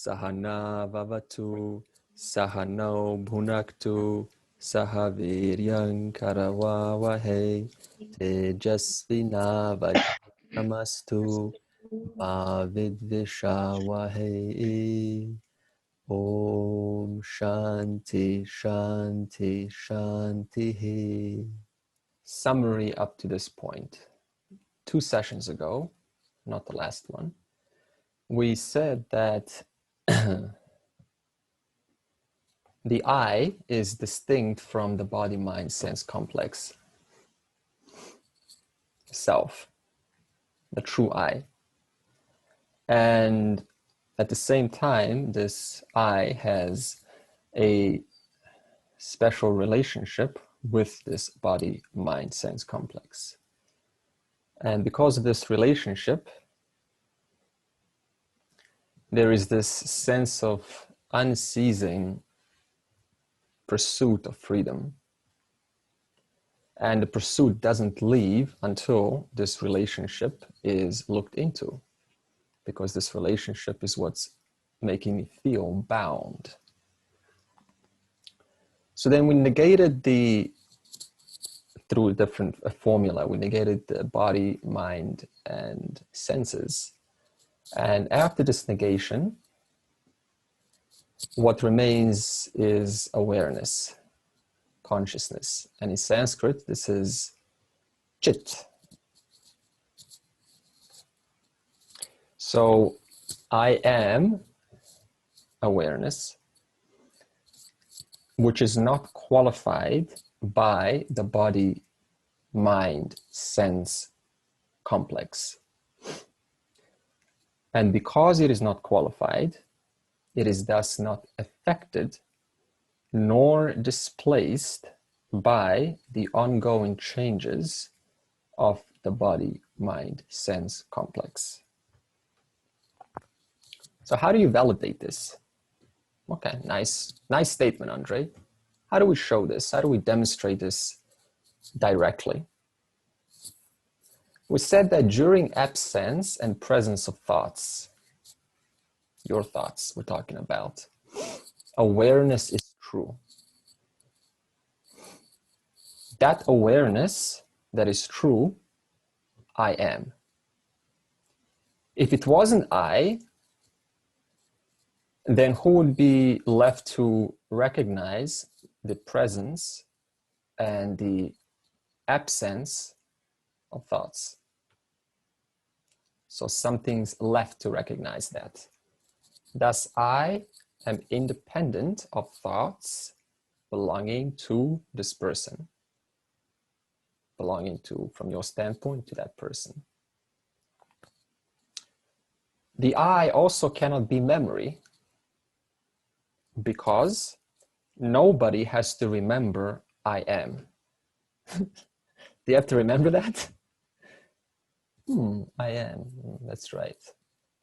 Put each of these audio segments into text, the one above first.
Sahana vavatu, sahano bhunaktu, sahaviryam karavavahe, tejasvinavadamastu, ma vidvishavahe. Om Shanti Shanti Shanti. Summary up to this point. 2 sessions ago, not the last one, we said that the I is distinct from the body-mind-sense complex self, the true I. And at the same time, this I has a special relationship with this body-mind-sense complex. And because of this relationship, there is this sense of unceasing pursuit of freedom. And the pursuit doesn't leave until this relationship is looked into, because this relationship is what's making me feel bound. So then we negated through a different formula, we negated the body, mind, and senses. And after this negation, what remains is awareness, consciousness. And in Sanskrit, this is chit. So I am awareness, which is not qualified by the body, mind, sense complex. And because it is not qualified, it is thus not affected nor displaced by the ongoing changes of the body, mind, sense complex. So how do you validate this? Okay, nice statement, Andre. How do we show this? How do we demonstrate this directly? We said that during absence and presence of thoughts, your thoughts we're talking about, awareness is true. That awareness that is true, I am. If it wasn't I, then who would be left to recognize the presence and the absence of thoughts? So something's left to recognize that. Thus, I am independent of thoughts belonging to this person, belonging to, from your standpoint, to that person. The I also cannot be memory, because nobody has to remember I am. Do you have to remember that? I am, that's right.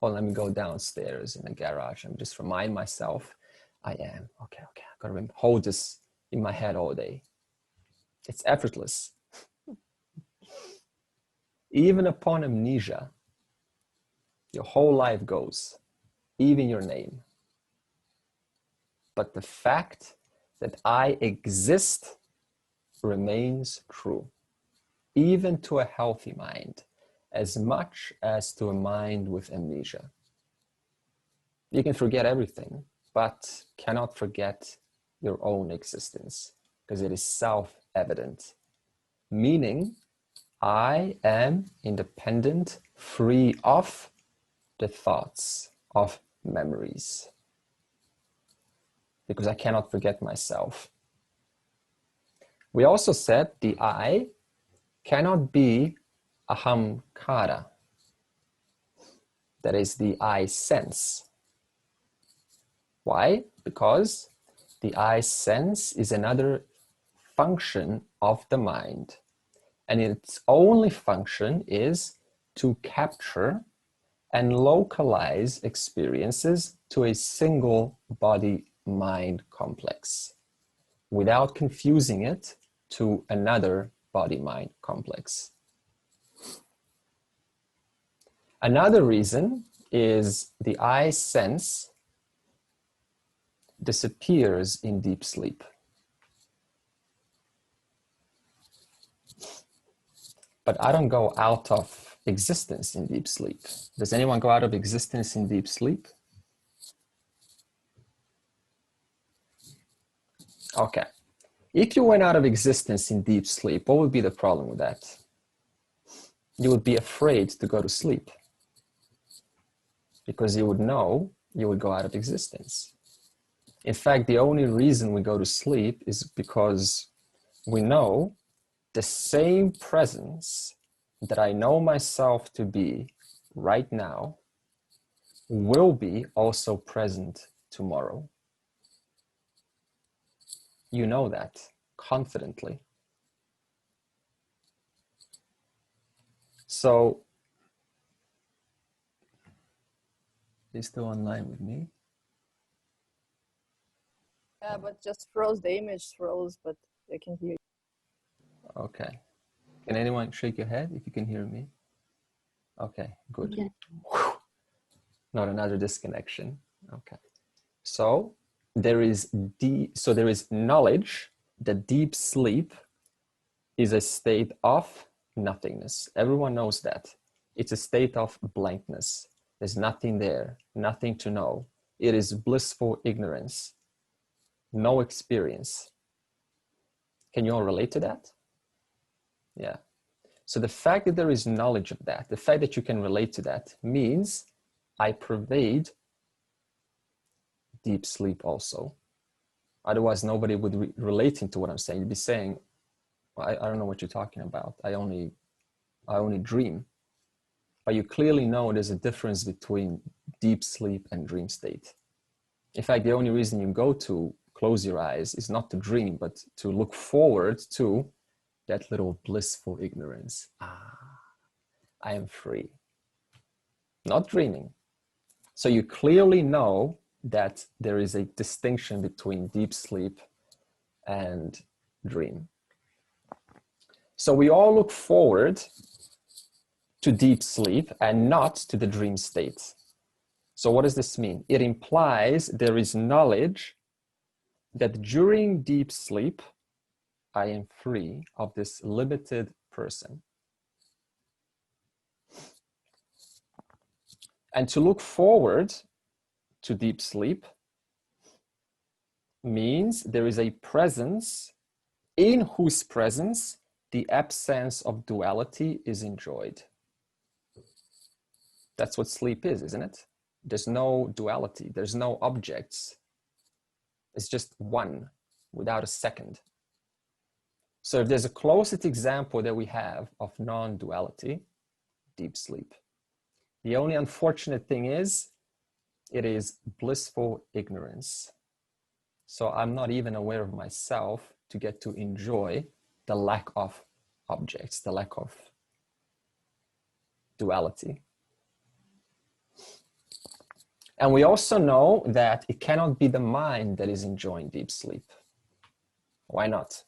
Well, let me go downstairs in the garage and just remind myself, I am. Okay, I've got to hold this in my head all day. It's effortless. Even upon amnesia, your whole life goes, even your name. But the fact that I exist remains true, even to a healthy mind, as much as to a mind with amnesia. You can forget everything, but cannot forget your own existence, because it is self-evident. Meaning, I am independent, free of the thoughts of memories, because I cannot forget myself. We also said the I cannot be ahamkara, that is the I sense. Why? Because the I sense is another function of the mind, and its only function is to capture and localize experiences to a single body-mind complex without confusing it to another body-mind complex. Another reason is the I sense disappears in deep sleep. But I don't go out of existence in deep sleep. Does anyone go out of existence in deep sleep? Okay. If you went out of existence in deep sleep, what would be the problem with that? You would be afraid to go to sleep because you would know you would go out of existence. In fact, the only reason we go to sleep is because we know the same presence that I know myself to be right now will be also present tomorrow. You know that confidently. So, are you still online with me? Yeah, but just froze. The image froze, but I can hear you. Okay. Can anyone shake your head if you can hear me? Okay, good. Okay. Not another disconnection. Okay. So there is knowledge that deep sleep is a state of nothingness. Everyone knows that. It's a state of blankness. There's nothing there, nothing to know. It is blissful ignorance, no experience. Can you all relate to that? Yeah. So the fact that there is knowledge of that, the fact that you can relate to that means I pervade deep sleep also. Otherwise, nobody would be relating to what I'm saying. You'd be saying, I don't know what you're talking about. I only dream. But you clearly know there's a difference between deep sleep and dream state. In fact, the only reason you go to close your eyes is not to dream, but to look forward to that little blissful ignorance. I am free. Not dreaming. So you clearly know that there is a distinction between deep sleep and dream. So we all look forward to deep sleep and not to the dream state. So what does this mean? It implies there is knowledge that during deep sleep, I am free of this limited person. And to look forward to deep sleep means there is a presence in whose presence the absence of duality is enjoyed. That's what sleep is, isn't it? There's no duality, there's no objects. It's just one without a second. So if there's a closest example that we have of non-duality, deep sleep. The only unfortunate thing is, it is blissful ignorance. So I'm not even aware of myself to get to enjoy the lack of objects, the lack of duality. And we also know that it cannot be the mind that is enjoying deep sleep. Why not?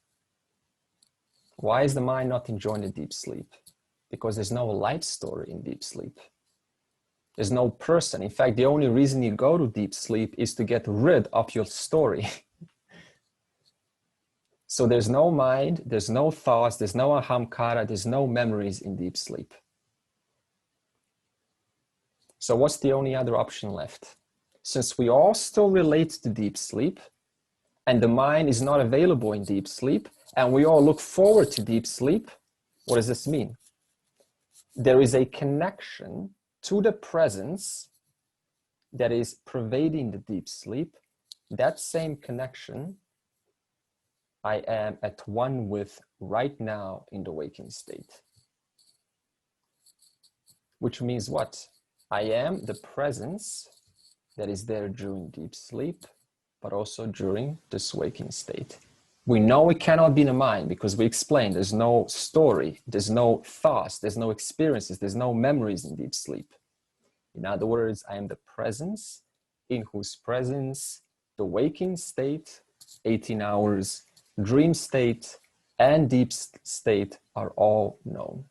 Why is the mind not enjoying the deep sleep? Because there's no life story in deep sleep. There's no person. In fact, the only reason you go to deep sleep is to get rid of your story. So there's no mind, there's no thoughts, there's no ahamkara, there's no memories in deep sleep. So what's the only other option left? Since we all still relate to deep sleep, and the mind is not available in deep sleep, and we all look forward to deep sleep, what does this mean? There is a connection to the presence that is pervading the deep sleep. That same connection I am at one with right now in the waking state. Which means what? I am the presence that is there during deep sleep, but also during this waking state. We know it cannot be in the mind because we explained there's no story, there's no thoughts, there's no experiences, there's no memories in deep sleep. In other words, I am the presence in whose presence the waking state, 18 hours, dream state, and deep state are all known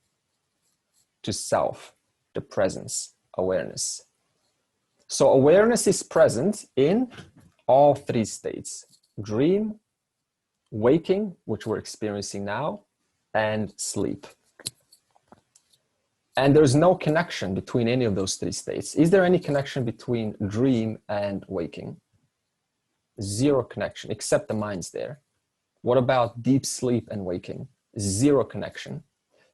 to self, the presence, awareness. So awareness is present in all three states: dream, waking, which we're experiencing now, and sleep. And there's no connection between any of those three states. Is there any connection between dream and waking? Zero connection, except the mind's there. What about deep sleep and waking? Zero connection.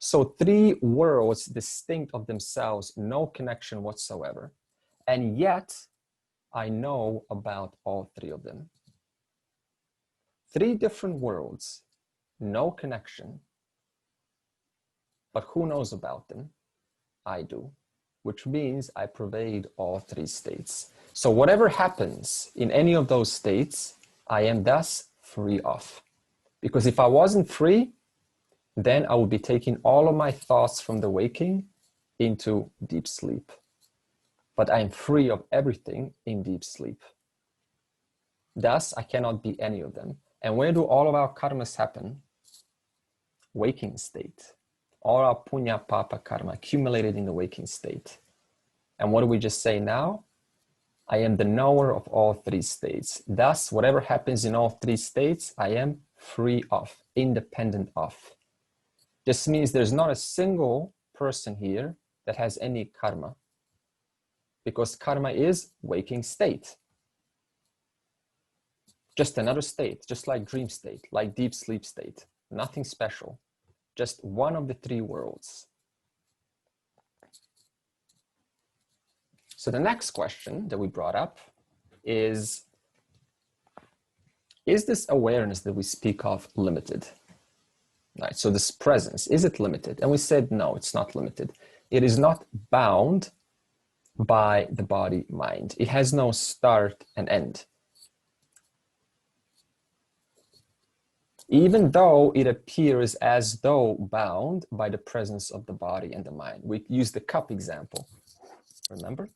So three worlds distinct of themselves, no connection whatsoever. And yet, I know about all three of them. Three different worlds, no connection. But who knows about them? I do, which means I pervade all three states. So whatever happens in any of those states, I am thus free of. Because if I wasn't free, then I would be taking all of my thoughts from the waking into deep sleep. But I am free of everything in deep sleep. Thus, I cannot be any of them. And where do all of our karmas happen? Waking state. All our punya, papa, karma accumulated in the waking state. And what do we just say now? I am the knower of all three states. Thus, whatever happens in all three states, I am free of, independent of. This means there's not a single person here that has any karma, because karma is waking state. Just another state, just like dream state, like deep sleep state. Nothing special. Just one of the three worlds. So the next question that we brought up is this awareness that we speak of limited? Right, so this presence, is it limited? And we said, no, it's not limited. It is not bound by the body mind. It has no start and end. Even though it appears as though bound by the presence of the body and the mind. We use the cup example, remember?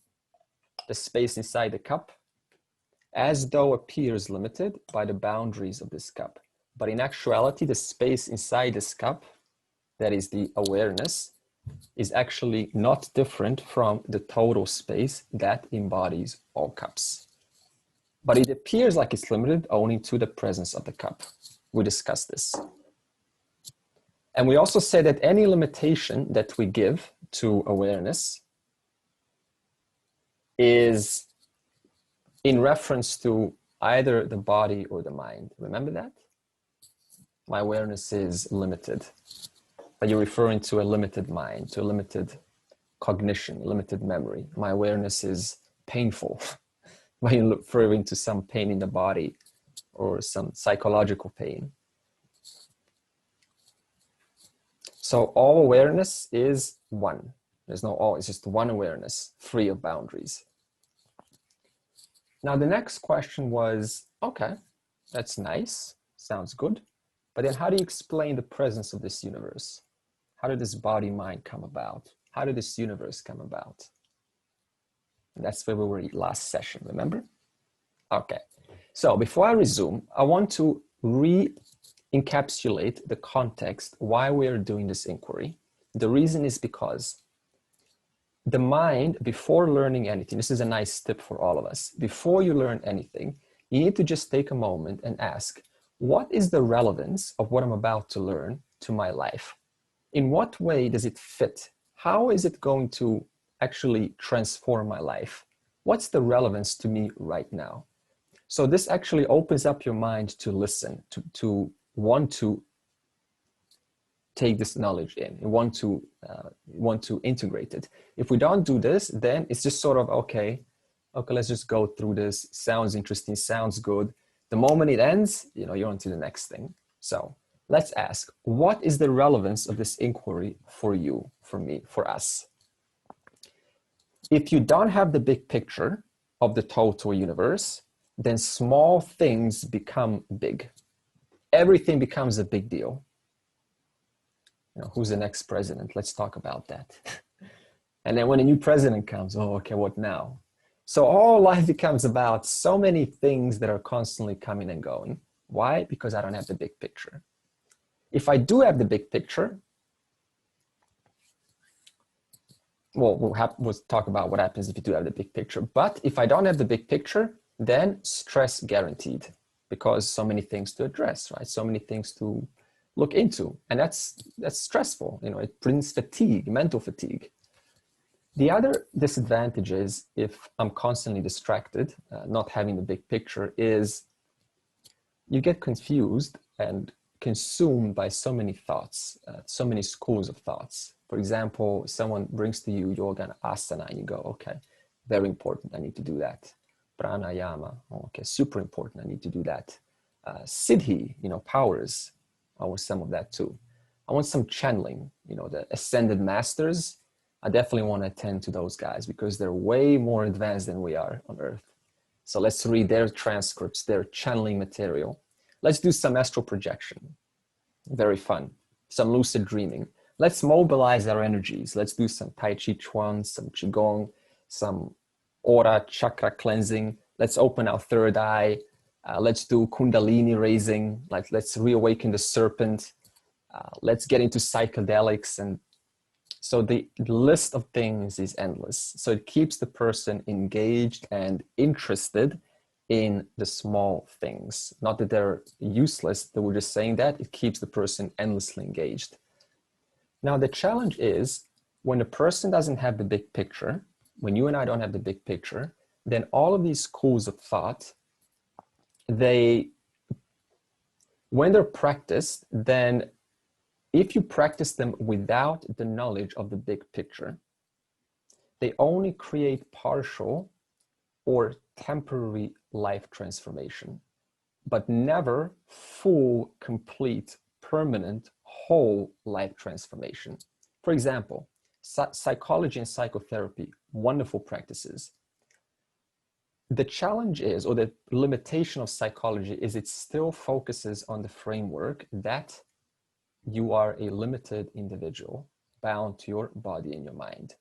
The space inside the cup, as though appears limited by the boundaries of this cup. But in actuality, the space inside this cup, that is the awareness, is actually not different from the total space that embodies all cups. But it appears like it's limited only to the presence of the cup. We discussed this. And we also said that any limitation that we give to awareness is in reference to either the body or the mind. Remember that? My awareness is limited. But you're referring to a limited mind, to a limited cognition, limited memory. My awareness is painful. When you're referring to some pain in the body or some psychological pain. So all awareness is one. There's no all, it's just one awareness, free of boundaries. Now the next question was, okay, that's nice, sounds good. But then how do you explain the presence of this universe? How did this body-mind come about? How did this universe come about? And that's where we were last session, remember? Okay. So before I resume, I want to re-encapsulate the context why we are doing this inquiry. The reason is because the mind, before learning anything, this is a nice tip for all of us. Before you learn anything, you need to just take a moment and ask, what is the relevance of what I'm about to learn to my life? In what way does it fit? How is it going to actually transform my life? What's the relevance to me right now? So this actually opens up your mind to listen, to want to take this knowledge in, and want to integrate it. If we don't do this, then it's just sort of, okay, let's just go through this. Sounds interesting, sounds good. The moment it ends, you're on to the next thing. So let's ask, what is the relevance of this inquiry for you, for me, for us? If you don't have the big picture of the total universe, then small things become big. Everything becomes a big deal. Who's the next president? Let's talk about that. And then when a new president comes, okay, what now? So all life becomes about so many things that are constantly coming and going. Why? Because I don't have the big picture. If I do have the big picture, well, we'll talk about what happens if you do have the big picture. But if I don't have the big picture, then stress guaranteed, because so many things to address, right? So many things to look into, and that's stressful. You know, it brings fatigue, mental fatigue. The other disadvantage is, if I'm constantly distracted, not having the big picture, is you get confused and consumed by so many thoughts, so many schools of thoughts. For example, someone brings to you yoga and asana, and you go, okay, very important, I need to do that. Pranayama, okay, super important, I need to do that. Siddhi, you know, powers, I want some of that too. I want some channeling, you know, the ascended masters. I definitely want to attend to those guys because they're way more advanced than we are on Earth. So let's read their transcripts, their channeling material. Let's do some astral projection. Very fun. Some lucid dreaming. Let's mobilize our energies. Let's do some Tai Chi Chuan, some Qigong, some aura chakra cleansing. Let's open our third eye. Let's do Kundalini raising. Like, let's reawaken the serpent. Let's get into psychedelics. And so the list of things is endless. So it keeps the person engaged and interested in the small things. Not that they're useless, that we're just saying that. It keeps the person endlessly engaged. Now, the challenge is when a person doesn't have the big picture, when you and I don't have the big picture, then all of these schools of thought, when they're practiced, then if you practice them without the knowledge of the big picture, they only create partial or temporary life transformation, but never full, complete, permanent, whole life transformation. For example, psychology and psychotherapy, wonderful practices. The challenge is, or the limitation of psychology is, it still focuses on the framework that you are a limited individual bound to your body and your mind.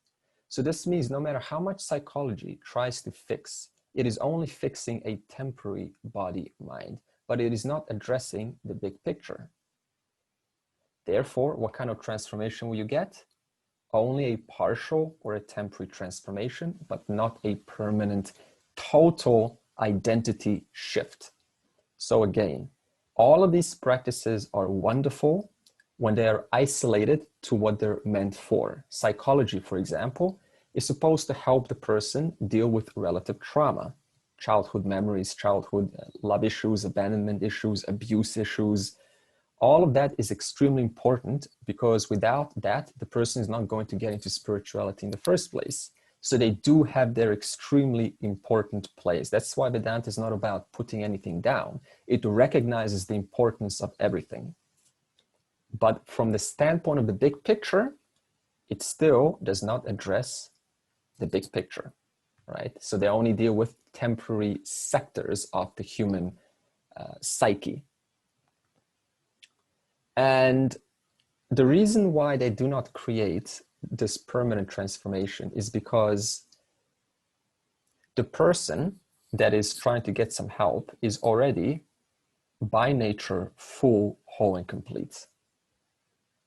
So this means no matter how much psychology tries to fix, it is only fixing a temporary body-mind, but it is not addressing the big picture. Therefore, what kind of transformation will you get? Only a partial or a temporary transformation, but not a permanent, total identity shift. So again, all of these practices are wonderful when they are isolated to what they're meant for. Psychology, for example, is supposed to help the person deal with relative trauma, childhood memories, childhood love issues, abandonment issues, abuse issues. All of that is extremely important, because without that, the person is not going to get into spirituality in the first place. So they do have their extremely important place. That's why Vedanta is not about putting anything down. It recognizes the importance of everything. But from the standpoint of the big picture, it still does not address the big picture, right? So they only deal with temporary sectors of the human psyche. And the reason why they do not create this permanent transformation is because the person that is trying to get some help is already by nature full, whole, and complete.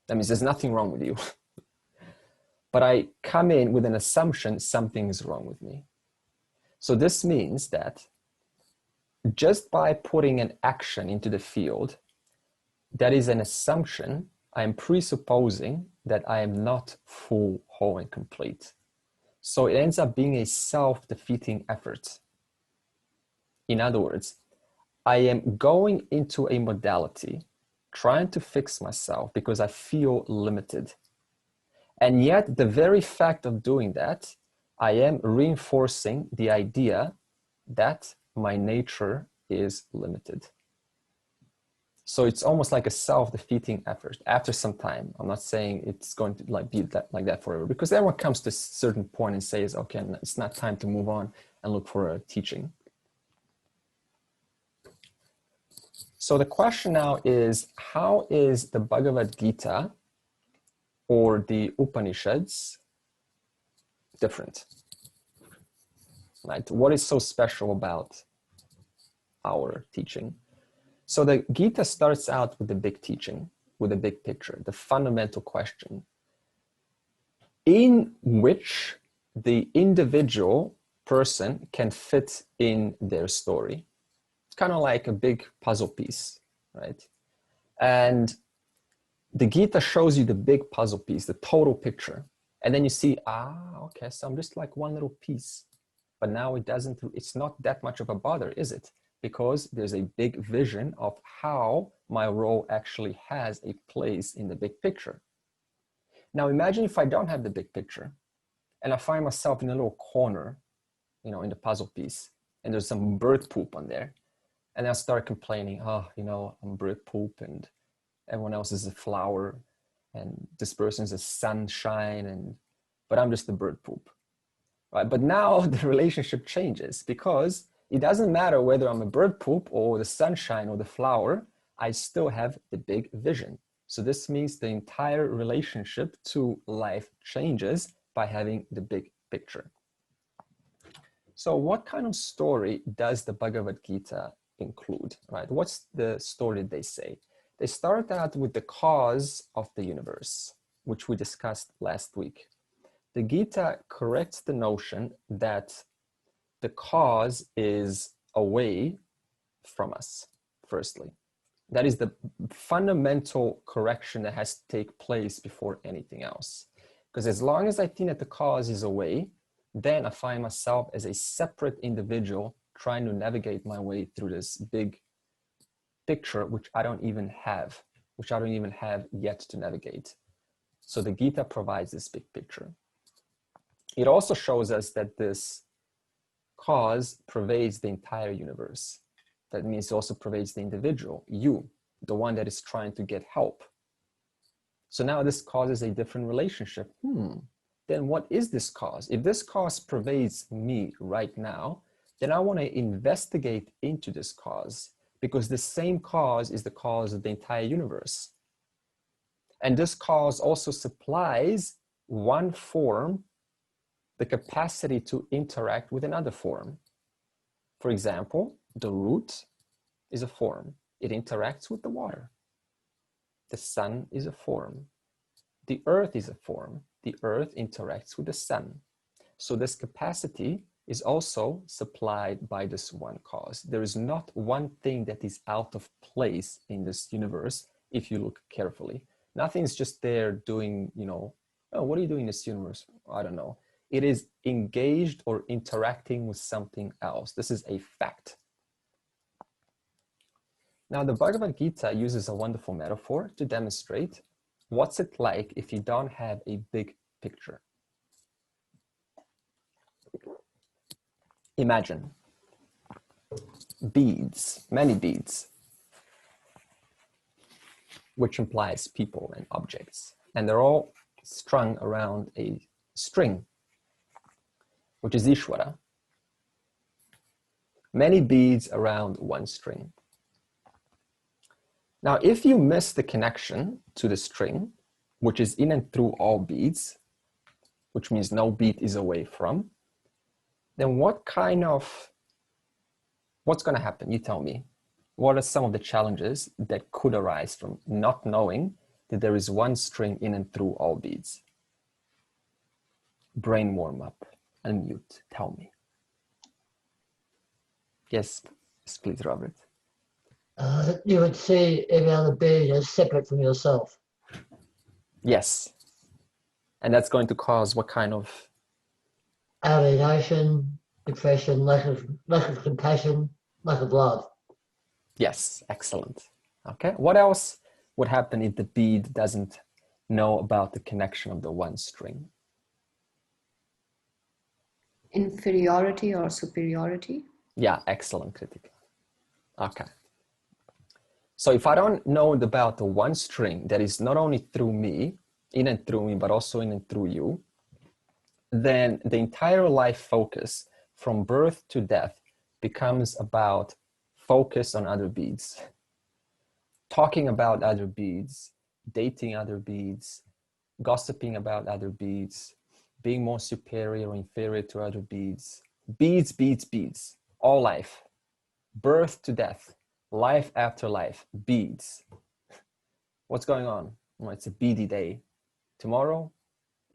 That means there's nothing wrong with you. But I come in with an assumption something is wrong with me. So this means that just by putting an action into the field, that is an assumption. I am presupposing that I am not full, whole, and complete. So it ends up being a self-defeating effort. In other words, I am going into a modality trying to fix myself because I feel limited. And yet the very fact of doing that, I am reinforcing the idea that my nature is limited. So it's almost like a self-defeating effort after some time. I'm not saying it's going to be like that forever, because everyone comes to a certain point and says, okay, it's not time to move on and look for a teaching. So the question now is, how is the Bhagavad Gita or the Upanishads different? Right? What is so special about our teaching? So the Gita starts out with the big teaching, with the big picture, the fundamental question, in which the individual person can fit in their story. It's kind of like a big puzzle piece, right? And the Gita shows you the big puzzle piece, the total picture. And then you see, okay, so I'm just like one little piece. But now it's not that much of a bother, is it? Because there's a big vision of how my role actually has a place in the big picture. Now imagine if I don't have the big picture and I find myself in a little corner, in the puzzle piece, and there's some bird poop on there. And I start complaining, I'm bird poop and everyone else is a flower and this person is a sunshine, but I'm just a bird poop. Right? But now the relationship changes because it doesn't matter whether I'm a bird poop or the sunshine or the flower, I still have the big vision. So this means the entire relationship to life changes by having the big picture. So what kind of story does the Bhagavad Gita include, right? What's the story they say? They start out with the cause of the universe, which we discussed last week. The Gita corrects the notion that the cause is away from us, firstly. That is the fundamental correction that has to take place before anything else. Because as long as I think that the cause is away, then I find myself as a separate individual trying to navigate my way through this big picture, which I don't even have yet to navigate. So the Gita provides this big picture. It also shows us that this cause pervades the entire universe. That means it also pervades the individual, you, the one that is trying to get help. So now this causes a different relationship. Then what is this cause? If this cause pervades me right now, then I want to investigate into this cause, because the same cause is the cause of the entire universe. And this cause also supplies one form the capacity to interact with another form. For example, the root is a form. It interacts with the water. The sun is a form. The earth is a form. The earth interacts with the sun. So this capacity is also supplied by this one cause. There is not one thing that is out of place in this universe if you look carefully. Nothing's just there doing, what are you doing in this universe? I don't know. It is engaged or interacting with something else. This is a fact. Now, the Bhagavad Gita uses a wonderful metaphor to demonstrate what's it like if you don't have a big picture. Imagine beads, many beads, which implies people and objects. And they're all strung around a string, which is Ishwara. Many beads around one string. Now, if you miss the connection to the string, which is in and through all beads, which means no bead is away from, then what's going to happen? You tell me. What are some of the challenges that could arise from not knowing that there is one string in and through all beads? Brain warm up, unmute, tell me. Yes, please, Robert. You would see every other being as separate from yourself. Yes. And that's going to cause what kind of? Alienation, depression, lack of compassion, lack of love. Yes, excellent. Okay, what else would happen if the bead doesn't know about the connection of the one string? Inferiority or superiority? Yeah, excellent, Kritika. Okay. So if I don't know about the one string that is not only through me, in and through me, but also in and through you, then the entire life focus from birth to death becomes about focus on other beads, talking about other beads, dating other beads, gossiping about other beads, being more superior or inferior to other beads. Beads, beads, beads, all life, birth to death, life after life, beads. What's going on? Well, it's a beady day. Tomorrow,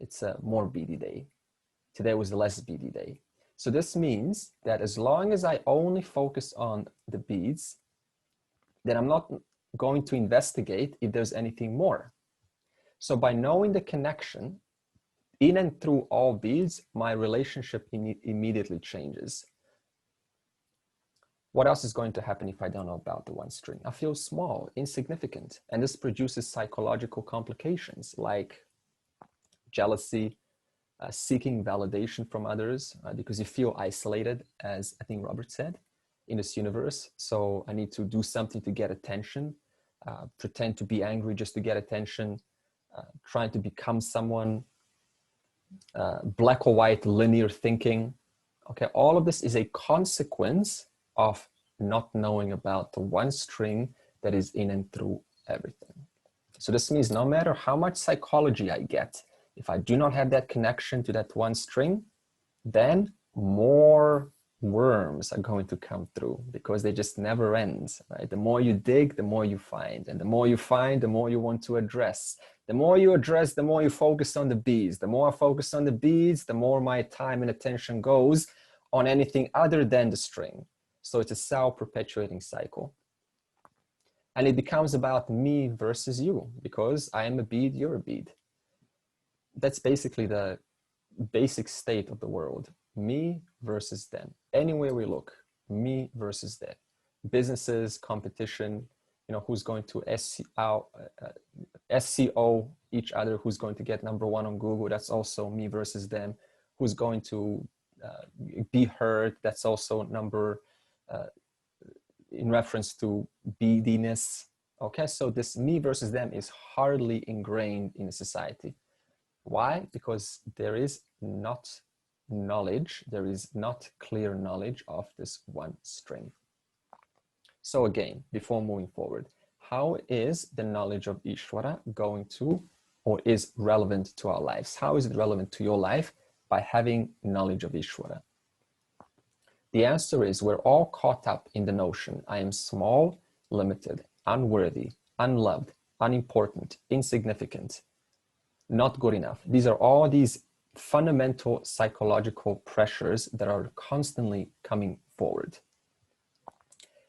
it's a more beady day. Today was a less beady day. So this means that as long as I only focus on the beads, then I'm not going to investigate if there's anything more. So by knowing the connection in and through all beads, my relationship immediately changes. What else is going to happen if I don't know about the one string? I feel small, insignificant, and this produces psychological complications like jealousy, seeking validation from others, because you feel isolated, as I think Robert said, in this universe. So I need to do something to get attention, pretend to be angry just to get attention, trying to become someone, black or white linear thinking. Okay, all of this is a consequence of not knowing about the one string that is in and through everything. So this means no matter how much psychology I get, if I do not have that connection to that one string, then more worms are going to come through, because they just never end, right? The more you dig, the more you find. And the more you find, the more you want to address. The more you address, the more you focus on the beads. The more I focus on the beads, the more my time and attention goes on anything other than the string. So it's a self-perpetuating cycle. And it becomes about me versus you, because I am a bead, you're a bead. That's basically the basic state of the world. Me versus them. Anywhere we look, me versus them. Businesses, competition, you know, who's going to SEO each other, who's going to get #1 on Google, that's also me versus them. Who's going to be heard, that's also in reference to beadiness. Okay, so this me versus them is hardly ingrained in a society. Why? Because there is not knowledge, there is not clear knowledge of this one string. So again, before moving forward, how is the knowledge of Ishwara going to, or is relevant to our lives? How is it relevant to your life? By having knowledge of Ishwara. The answer is we're all caught up in the notion I am small, limited, unworthy, unloved, unimportant, insignificant, not good enough. These are all these fundamental psychological pressures that are constantly coming forward.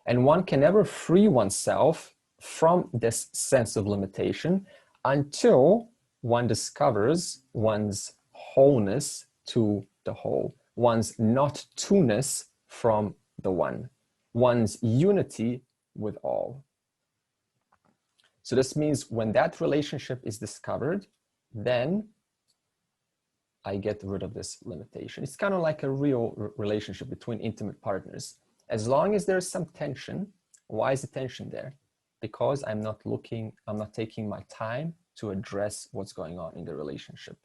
And one can never free oneself from this sense of limitation until one discovers one's wholeness to the whole, one's not two-ness from the one, one's unity with all. So this means when that relationship is discovered, then I get rid of this limitation. It's kind of like a real relationship between intimate partners. As long as there's some tension, why is the tension there? Because I'm not taking my time to address what's going on in the relationship.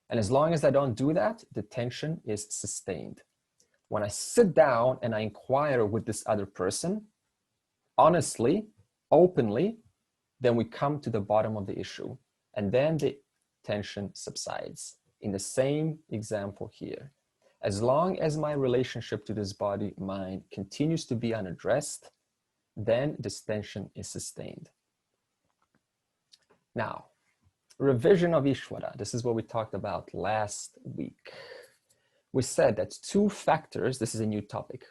And as long as I don't do that, the tension is sustained. When I sit down and I inquire with this other person, honestly, openly, then we come to the bottom of the issue. And then the tension subsides. In the same example here, as long as my relationship to this body, mind, continues to be unaddressed, then this tension is sustained. Now, revision of Ishwara. This is what we talked about last week. We said that two factors, this is a new topic,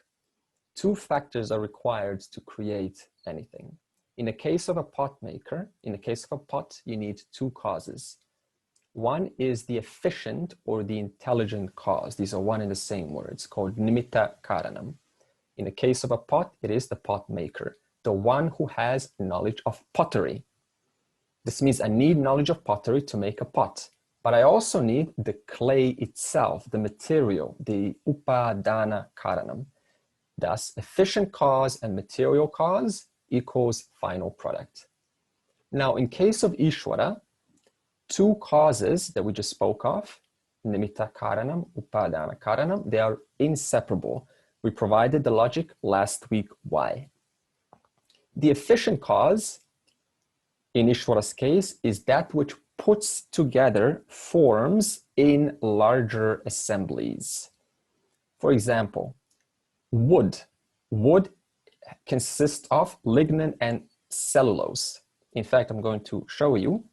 two factors are required to create anything. In the case of a pot maker, in the case of a pot, you need two causes. One is the efficient or the intelligent cause. These are one and the same words, called nimitta karanam. In the case of a pot, it is the pot maker, the one who has knowledge of pottery. This means I need knowledge of pottery to make a pot, but I also need the clay itself, the material, the upadana karanam. Thus, efficient cause and material cause equals final product. Now, in case of Ishwara, two causes that we just spoke of, nimitta karanam, upadana karanam, they are inseparable. We provided the logic last week why. The efficient cause, in Ishwara's case, is that which puts together forms in larger assemblies. For example, wood. Wood consists of lignin and cellulose. In fact, I'm going to show you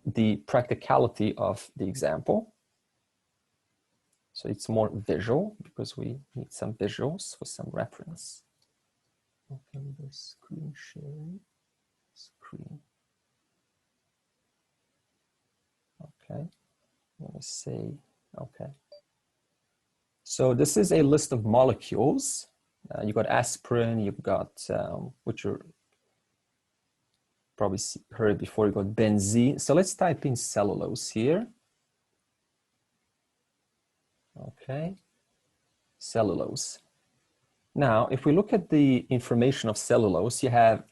the practicality of the example. So it's more visual because we need some visuals for some reference. Open the screen sharing. Screen. Okay. Let me see. Okay. So this is a list of molecules. You've got aspirin, you've got, which you're probably heard before, you've got benzene. So let's type in cellulose here. Okay, cellulose. Now, if we look at the information of cellulose, you have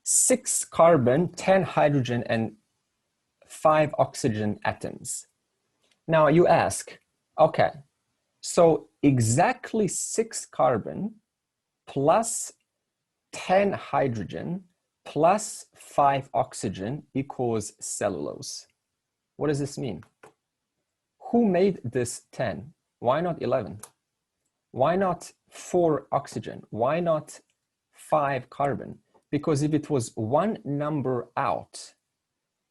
6 carbon, 10 hydrogen, and 5 oxygen atoms. Now you ask, okay, so exactly 6 carbon plus 10 hydrogen plus 5 oxygen equals cellulose. What does this mean? Who made this 10? Why not 11? Why not 4 oxygen? Why not 5 carbon? Because if it was one number out,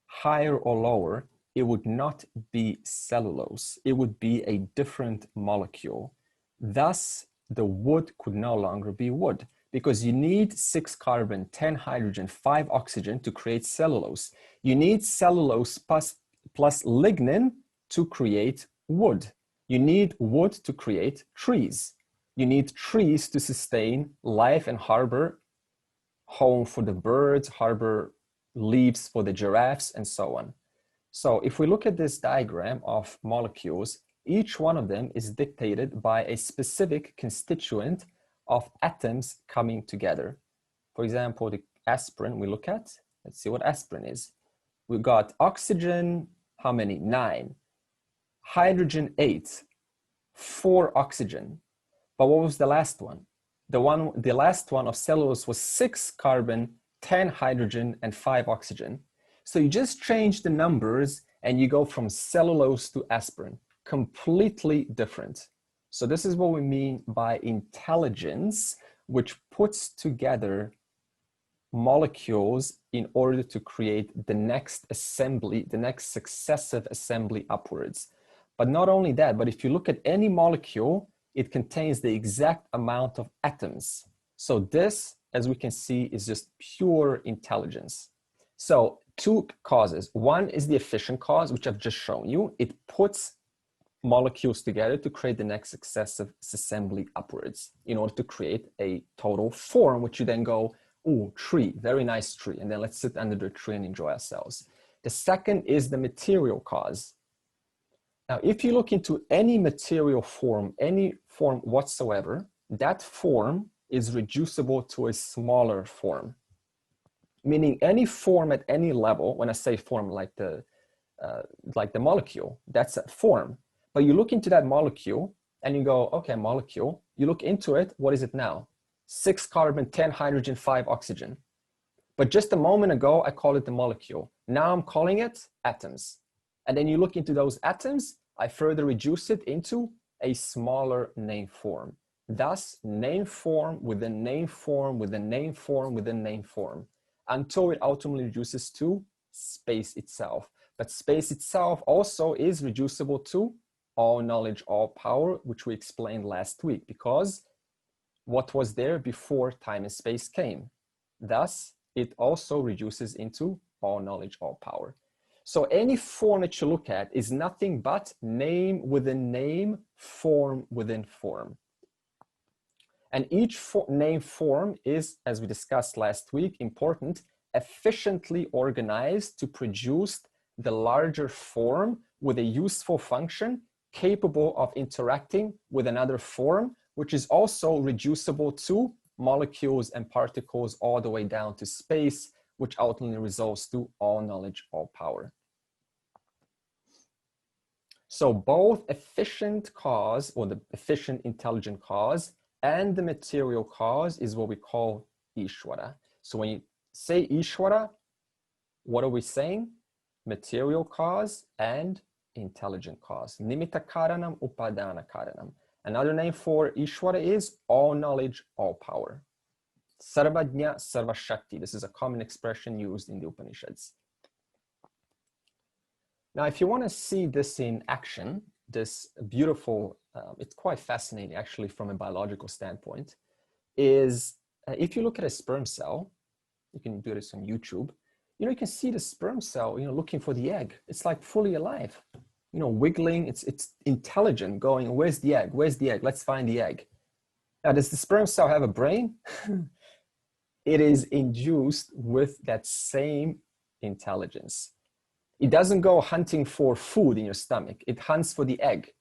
higher or lower, it would not be cellulose. It would be a different molecule. Thus, the wood could no longer be wood because you need 6 carbon, 10 hydrogen, 5 oxygen to create cellulose. You need cellulose plus lignin to create wood. You need wood to create trees. You need trees to sustain life and harbor home for the birds, harbor leaves for the giraffes, and so on. So if we look at this diagram of molecules, each one of them is dictated by a specific constituent of atoms coming together. For example, the aspirin we look at, let's see what aspirin is. We've got oxygen, how many? 9. Hydrogen, 8. 4 oxygen. But what was the last one? The last one of cellulose was 6 carbon, 10 hydrogen, and 5 oxygen. So you just change the numbers and you go from cellulose to aspirin, completely different. So this is what we mean by intelligence, which puts together molecules in order to create the next assembly, the next successive assembly upwards. But not only that, but if you look at any molecule, it contains the exact amount of atoms. So this, as we can see, is just pure intelligence. So 2 causes. One is the efficient cause, which I've just shown you. It puts molecules together to create the next successive assembly upwards in order to create a total form, which you then go, ooh, tree, very nice tree. And then let's sit under the tree and enjoy ourselves. The second is the material cause. Now, if you look into any material form, any form whatsoever, that form is reducible to a smaller form. Meaning any form at any level, when I say form like the molecule, that's a form. But you look into that molecule and you go, okay, molecule, you look into it, what is it now? 6 carbon, 10 hydrogen, 5 oxygen. But just a moment ago, I called it the molecule. Now I'm calling it atoms. And then you look into those atoms, I further reduce it into a smaller name form. Thus, name form within name form within name form within name form, until it ultimately reduces to space itself. But space itself also is reducible to all knowledge, all power, which we explained last week, because what was there before time and space came. Thus, it also reduces into all knowledge, all power. So any form that you look at is nothing but name within name, form within form. And each name form is, as we discussed last week, important, efficiently organized to produce the larger form with a useful function capable of interacting with another form, which is also reducible to molecules and particles all the way down to space, which ultimately resolves to all knowledge, all power. So both efficient cause, or the efficient intelligent cause, and the material cause is what we call Ishwara. So when you say Ishwara, what are we saying? Material cause and intelligent cause. Nimitta karanam, upadana karanam. Another name for Ishwara is all knowledge, all power. Sarvajna, Sarvashakti. This is a common expression used in the Upanishads. Now, if you want to see this in action, this beautiful it's quite fascinating actually from a biological standpoint, is if you look at a sperm cell, you can do this on YouTube, you know, you can see the sperm cell, you know, looking for the egg. It's like fully alive, you know, wiggling. It's intelligent, going, where's the egg? Where's the egg? Let's find the egg. Now, does the sperm cell have a brain? It is induced with that same intelligence. It doesn't go hunting for food in your stomach. It hunts for the egg.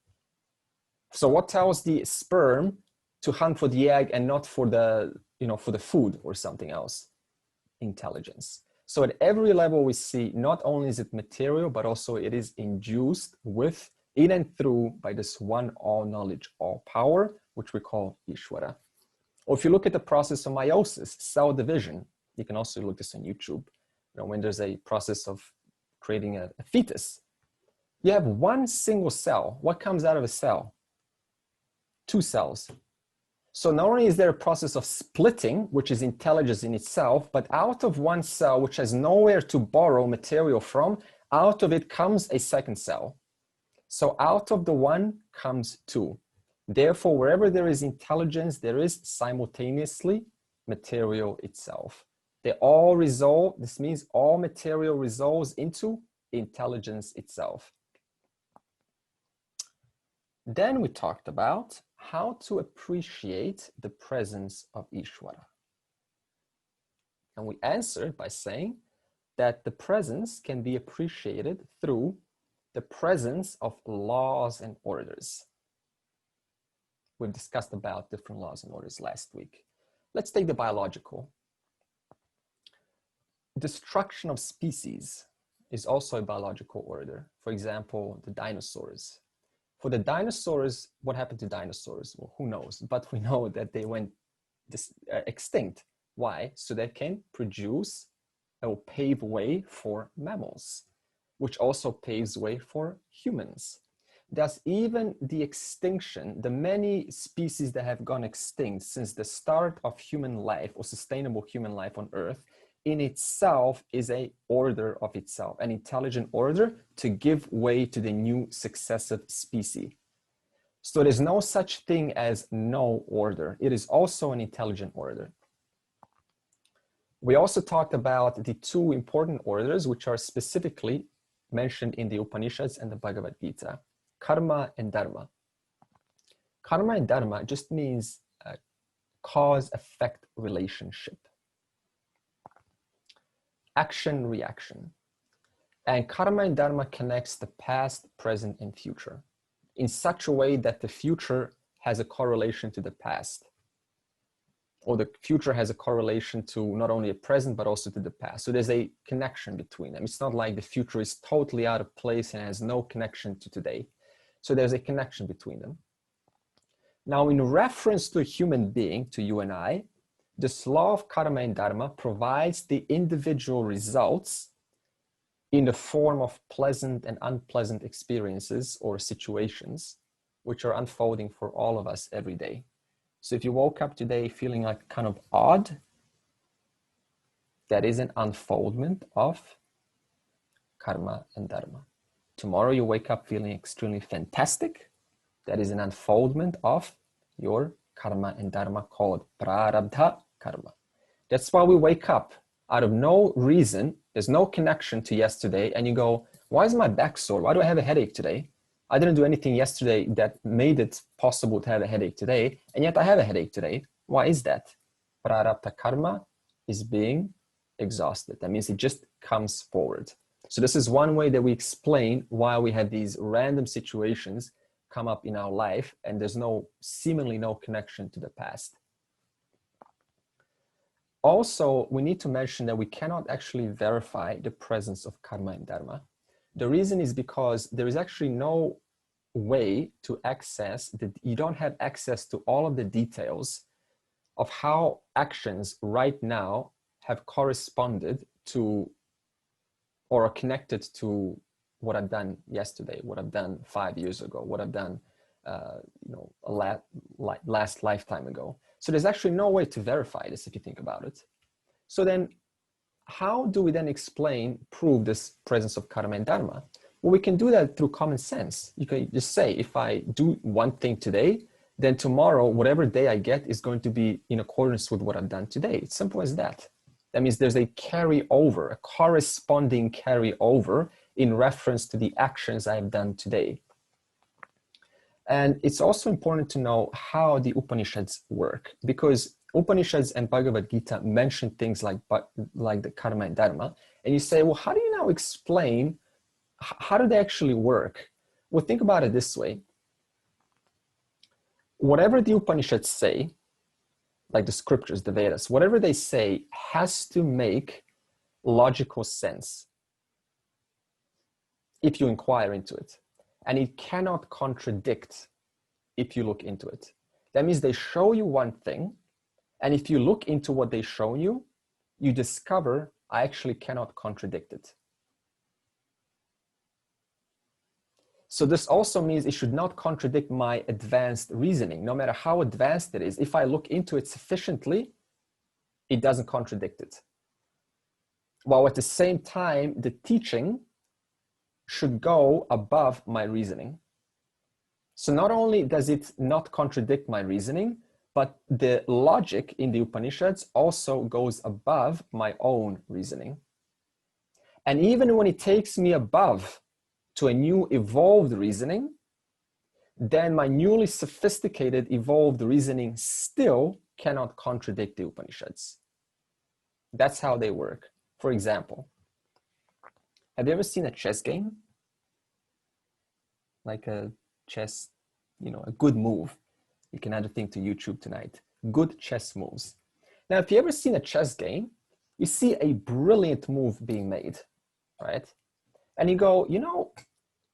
So what tells the sperm to hunt for the egg and not for the, you know, for the food or something else? Intelligence. So at every level we see, not only is it material, but also it is induced with, in and through, by this one all knowledge, all power, which we call Ishwara. Or if you look at the process of meiosis, cell division, you can also look this on YouTube. You know, when there's a process of creating a fetus, you have one single cell. What comes out of a cell? 2 cells. So not only is there a process of splitting, which is intelligence in itself, but out of one cell, which has nowhere to borrow material from, out of it comes a second cell. So out of the one comes 2. Therefore, wherever there is intelligence, there is simultaneously material itself. They all resolve, this means all material resolves into intelligence itself. Then we talked about how to appreciate the presence of Ishwara. And we answered by saying that the presence can be appreciated through the presence of laws and orders. We've discussed about different laws and orders last week. Let's take the biological. Destruction of species is also a biological order. For example, the dinosaurs. For the dinosaurs, what happened to dinosaurs? Well, who knows? But we know that they went extinct. Why? So they can produce or pave way for mammals, which also paves way for humans. Thus, even the extinction, the many species that have gone extinct since the start of human life or sustainable human life on Earth, in itself is an order of itself, an intelligent order to give way to the new successive species. So there's no such thing as no order. It is also an intelligent order. We also talked about the 2 important orders, which are specifically mentioned in the Upanishads and the Bhagavad Gita. Karma and dharma. Karma and dharma just means cause-effect relationship. Action-reaction. And karma and dharma connects the past, present, and future in such a way that the future has a correlation to the past, or the future has a correlation to not only the present, but also to the past. So there's a connection between them. It's not like the future is totally out of place and has no connection to today. So there's a connection between them. Now, in reference to a human being, to you and I, this law of karma and dharma provides the individual results in the form of pleasant and unpleasant experiences or situations, which are unfolding for all of us every day. So if you woke up today feeling like kind of odd, that is an unfoldment of karma and dharma. Tomorrow you wake up feeling extremely fantastic. That is an unfoldment of your karma and dharma called prarabdha karma. That's why we wake up out of no reason. There's no connection to yesterday. And you go, why is my back sore? Why do I have a headache today? I didn't do anything yesterday that made it possible to have a headache today. And yet I have a headache today. Why is that? Prarabdha karma is being exhausted. That means it just comes forward. So this is one way that we explain why we have these random situations come up in our life and there's seemingly no connection to the past. Also, we need to mention that we cannot actually verify the presence of karma and dharma. The reason is because there is actually no way to access, you don't have access to all of the details of how actions right now have corresponded to or are connected to what I've done yesterday, what I've done 5 years ago, what I've done last lifetime ago. So there's actually no way to verify this if you think about it. So then how do we then prove this presence of karma and dharma? Well, we can do that through common sense. You can just say, if I do one thing today, then tomorrow, whatever day I get is going to be in accordance with what I've done today. It's simple as that. That means there's a carryover, a corresponding carryover in reference to the actions I've done today. And it's also important to know how the Upanishads work, because Upanishads and Bhagavad Gita mention things like the karma and dharma. And you say, well, how do you now explain, how do they actually work? Well, think about it this way. Whatever the Upanishads say, like the scriptures, the Vedas, whatever they say has to make logical sense if you inquire into it. And it cannot contradict if you look into it. That means they show you one thing, and if you look into what they show you, you discover I actually cannot contradict it. So this also means it should not contradict my advanced reasoning. No matter how advanced it is, if I look into it sufficiently, it doesn't contradict it. While at the same time, the teaching should go above my reasoning. So not only does it not contradict my reasoning, but the logic in the Upanishads also goes above my own reasoning. And even when it takes me above to a new evolved reasoning, then my newly sophisticated evolved reasoning still cannot contradict the Upanishads. That's how they work. For example, have you ever seen a chess game? Like a chess, a good move. You can add a thing to YouTube tonight. Good chess moves. Now, if you ever seen a chess game, you see a brilliant move being made, right? And you go,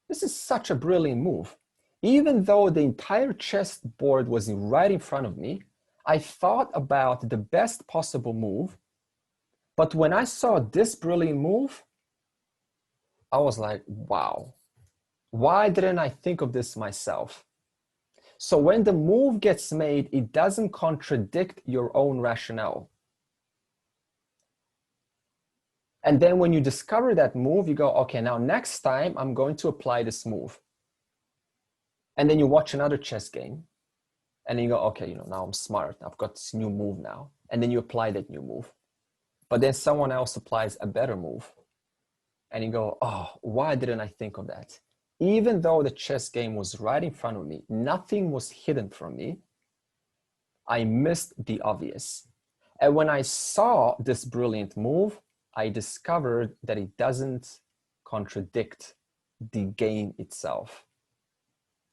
this is such a brilliant move. Even though the entire chessboard was right in front of me, I thought about the best possible move. But when I saw this brilliant move, I was like, wow, why didn't I think of this myself? So when the move gets made, it doesn't contradict your own rationale. And then when you discover that move, you go, okay, now next time I'm going to apply this move. And then you watch another chess game and you go, okay, now I'm smart. I've got this new move now. And then you apply that new move. But then someone else applies a better move. And you go, oh, why didn't I think of that? Even though the chess game was right in front of me, nothing was hidden from me, I missed the obvious. And when I saw this brilliant move, I discovered that it doesn't contradict the game itself.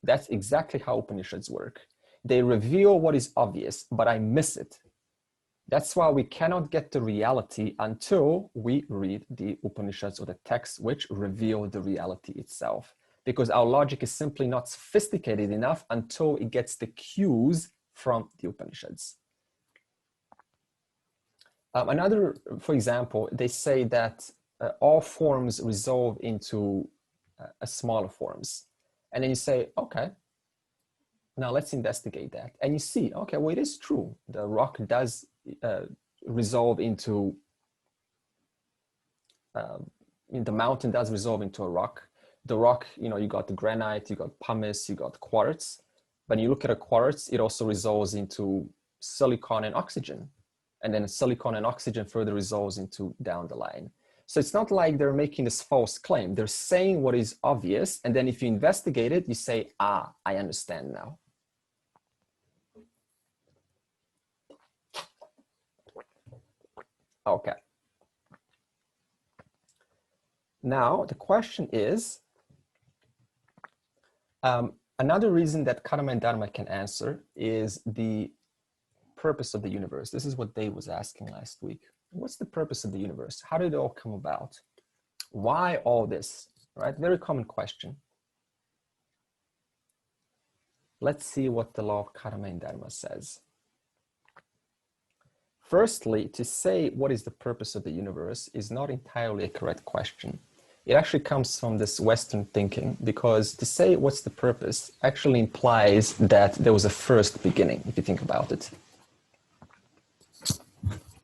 That's exactly how Upanishads work. They reveal what is obvious, but I miss it. That's why we cannot get to reality until we read the Upanishads or the texts which reveal the reality itself. Because our logic is simply not sophisticated enough until it gets the cues from the Upanishads. For example, they say that all forms resolve into smaller forms. And then you say, okay, now let's investigate that. And you see, okay, well, it is true. The rock does resolve into, the mountain does resolve into a rock. The rock, you got the granite, you got pumice, you got quartz. But you look at a quartz, it also resolves into silicon and oxygen. And then silicon and oxygen further resolves into down the line. So it's not like they're making this false claim. They're saying what is obvious. And then if you investigate it, you say, I understand now. Okay. Now, the question is, another reason that karma and dharma can answer is the purpose of the universe. This is what Dave was asking last week. What's the purpose of the universe? How did it all come about? Why all this? Right? Very common question. Let's see what the law of karma and dharma says. Firstly, to say what is the purpose of the universe is not entirely a correct question. It actually comes from this Western thinking, because to say what's the purpose actually implies that there was a first beginning, if you think about it.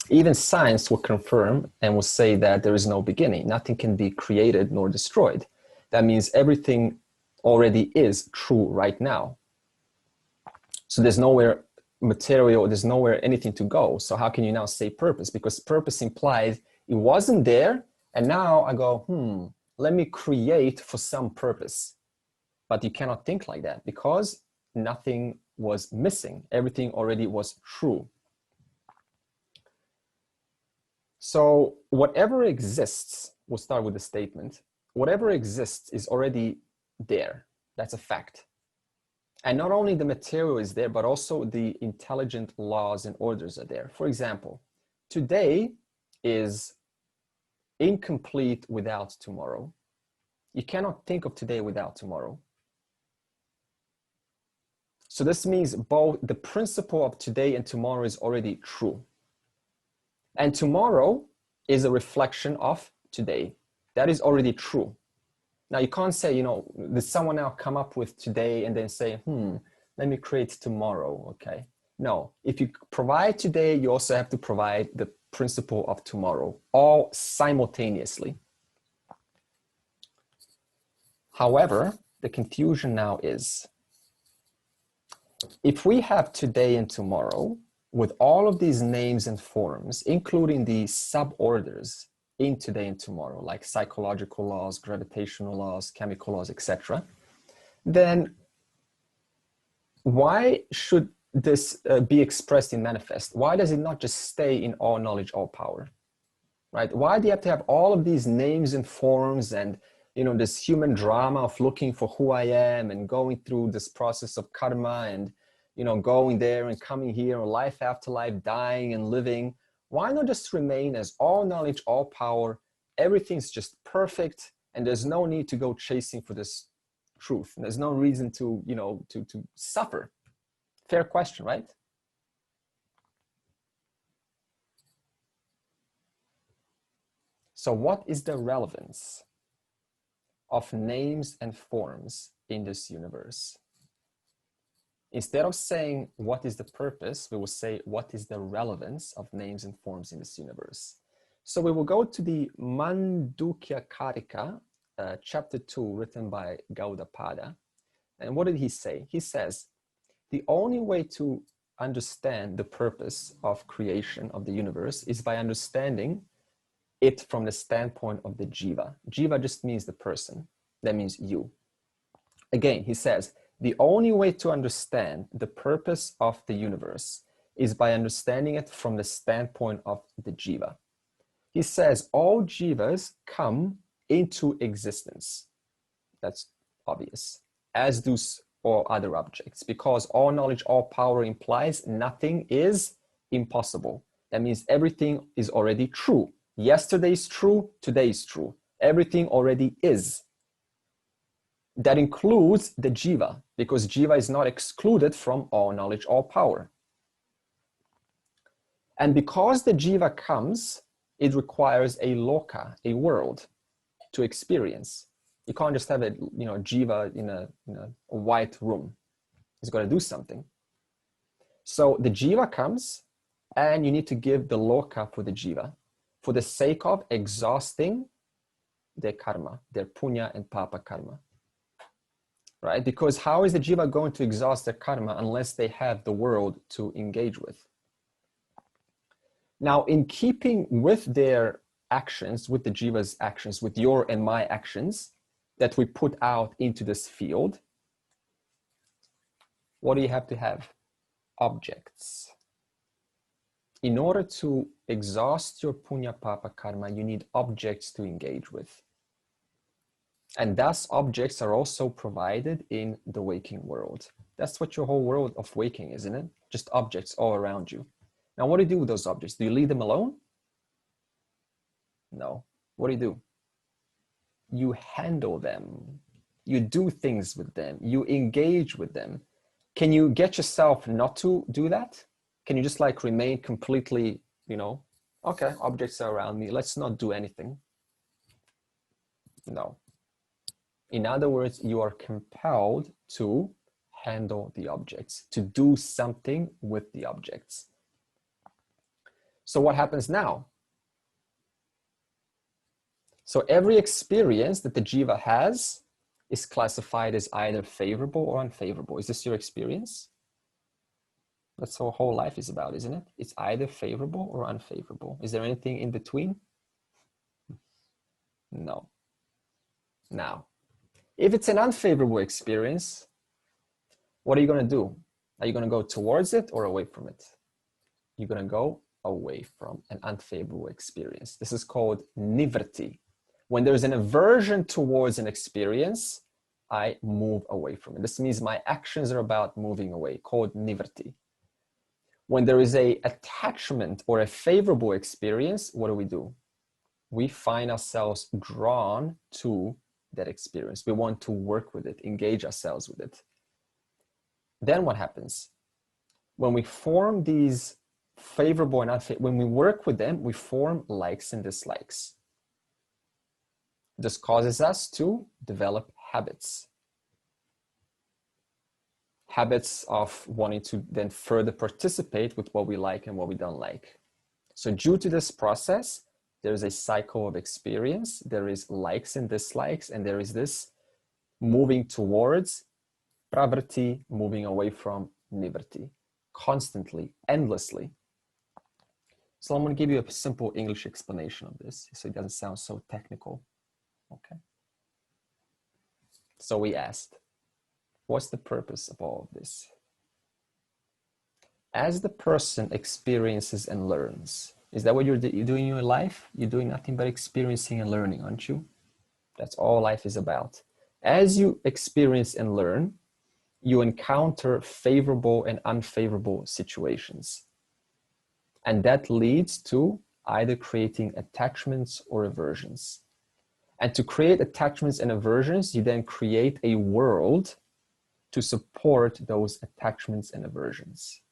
Even science will confirm and will say that there is no beginning. Nothing can be created nor destroyed. That means everything already is true right now. So there's nowhere material, there's nowhere anything to go. So how can you now say purpose? Because purpose implies it wasn't there, and now I go, let me create for some purpose. But you cannot think like that because nothing was missing. Everything already was true. So whatever exists, we'll start with the statement, whatever exists is already there. That's a fact. And not only the material is there, but also the intelligent laws and orders are there. For example, today is incomplete without tomorrow. You cannot think of today without tomorrow. So this means both the principle of today and tomorrow is already true. And tomorrow is a reflection of today. That is already true. Now you can't say, did someone now come up with today and then say, let me create tomorrow, okay? No, if you provide today, you also have to provide the principle of tomorrow, all simultaneously. However, the confusion now is, if we have today and tomorrow, with all of these names and forms, including the suborders in today and tomorrow, like psychological laws, gravitational laws, chemical laws, etc., then why should this be expressed in manifest? Why does it not just stay in all knowledge, all power? Right? Why do you have to have all of these names and forms and this human drama of looking for who I am and going through this process of karma and going there and coming here, or life after life, dying and living? Why not just remain as all knowledge, all power, everything's just perfect, and there's no need to go chasing for this truth. And there's no reason to, to suffer. Fair question, right? So what is the relevance of names and forms in this universe? Instead of saying what is the purpose, we will say what is the relevance of names and forms in this universe. So we will go to the Mandukya Karika, chapter 2, written by Gaudapada. And what did he say? He says, the only way to understand the purpose of creation of the universe is by understanding it from the standpoint of the jiva. Jiva just means the person. That means you. Again, he says, the only way to understand the purpose of the universe is by understanding it from the standpoint of the jiva. He says all jivas come into existence. That's obvious, as do all other objects, because all knowledge, all power implies nothing is impossible. That means everything is already true. Yesterday is true, today is true. Everything already is. That includes the jiva, because jiva is not excluded from all knowledge, all power. And because the jiva comes, it requires a loka, a world, to experience. You can't just have a jiva in a white room. It's got to do something. So the jiva comes, and you need to give the loka for the jiva, for the sake of exhausting their karma, their punya and papa karma. Right? Because how is the jiva going to exhaust their karma unless they have the world to engage with? Now, in keeping with their actions, with the jiva's actions, with your and my actions that we put out into this field, what do you have to have? Objects. In order to exhaust your punya papa karma, you need objects to engage with. And thus objects are also provided in the waking world. That's what your whole world of waking is, isn't it? Just objects all around you. Now, what do you do with those objects? Do you leave them alone? No. What do? You handle them. You do things with them. You engage with them. Can you get yourself not to do that? Can you just remain completely, okay, objects are around me, let's not do anything? No. In other words, you are compelled to handle the objects, to do something with the objects. So what happens now? So every experience that the jiva has is classified as either favorable or unfavorable. Is this your experience? That's what whole life is about, isn't it? It's either favorable or unfavorable. Is there anything in between? No. Now, if it's an unfavorable experience, what are you going to do? Are you going to go towards it or away from it? You're going to go away from an unfavorable experience. This is called nivritti. When there's an aversion towards an experience, I move away from it. This means my actions are about moving away, called nivritti. When there is an attachment or a favorable experience, what do? We find ourselves drawn to that experience. We want to work with it, engage ourselves with it. Then what happens? When we form these favorable and unfavorable, when we work with them, we form likes and dislikes. This causes us to develop habits. Habits of wanting to then further participate with what we like and what we don't like. So due to this process, there's a cycle of experience. There is likes and dislikes, and there is this moving towards pravritti, moving away from nivritti, constantly, endlessly. So I'm going to give you a simple English explanation of this, so it doesn't sound so technical. Okay. So we asked, what's the purpose of all of this? As the person experiences and learns, is that what you're doing in your life? You're doing nothing but experiencing and learning, aren't you? That's all life is about. As you experience and learn, you encounter favorable and unfavorable situations. And that leads to either creating attachments or aversions. And to create attachments and aversions, you then create a world to support those attachments and aversions.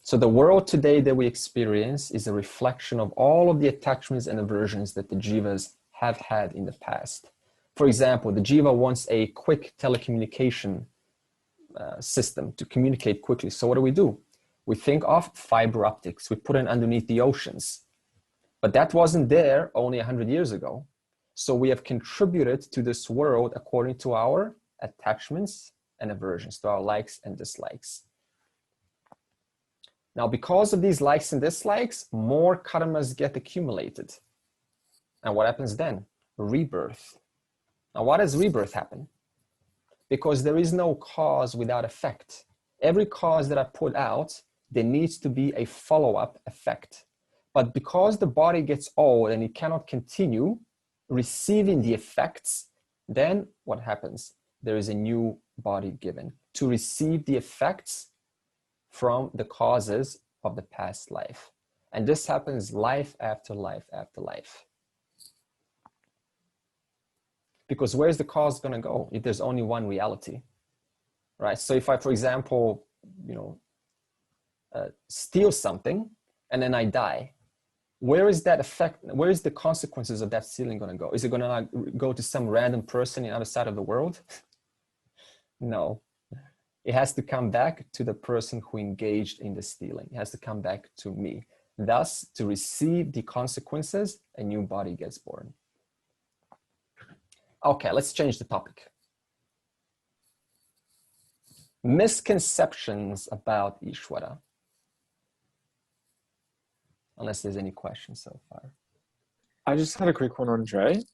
So the world today that we experience is a reflection of all of the attachments and aversions that the jivas have had in the past. For example, the jiva wants a quick telecommunication system to communicate quickly. So what do? We think of fiber optics. We put it underneath the oceans. But that wasn't there only 100 years ago. So we have contributed to this world according to our attachments and aversions, to our likes and dislikes. Now, because of these likes and dislikes, more karmas get accumulated. And what happens then? Rebirth. Now, why does rebirth happen? Because there is no cause without effect. Every cause that I put out, there needs to be a follow-up effect. But because the body gets old and it cannot continue receiving the effects, then what happens? There is a new body given to receive the effects from the causes of the past life. And this happens life after life after life. Because where's the cause going to go if there's only one reality, right? So if I, for example, steal something and then I die, where is that effect? Where is the consequences of that stealing going to go? Is it going to go to some random person in the other side of the world? No. It has to come back to the person who engaged in the stealing. It has to come back to me. Thus, to receive the consequences, a new body gets born. Okay, let's change the topic. Misconceptions about Ishwara. Unless there's any questions so far. I just had a quick one, Andre.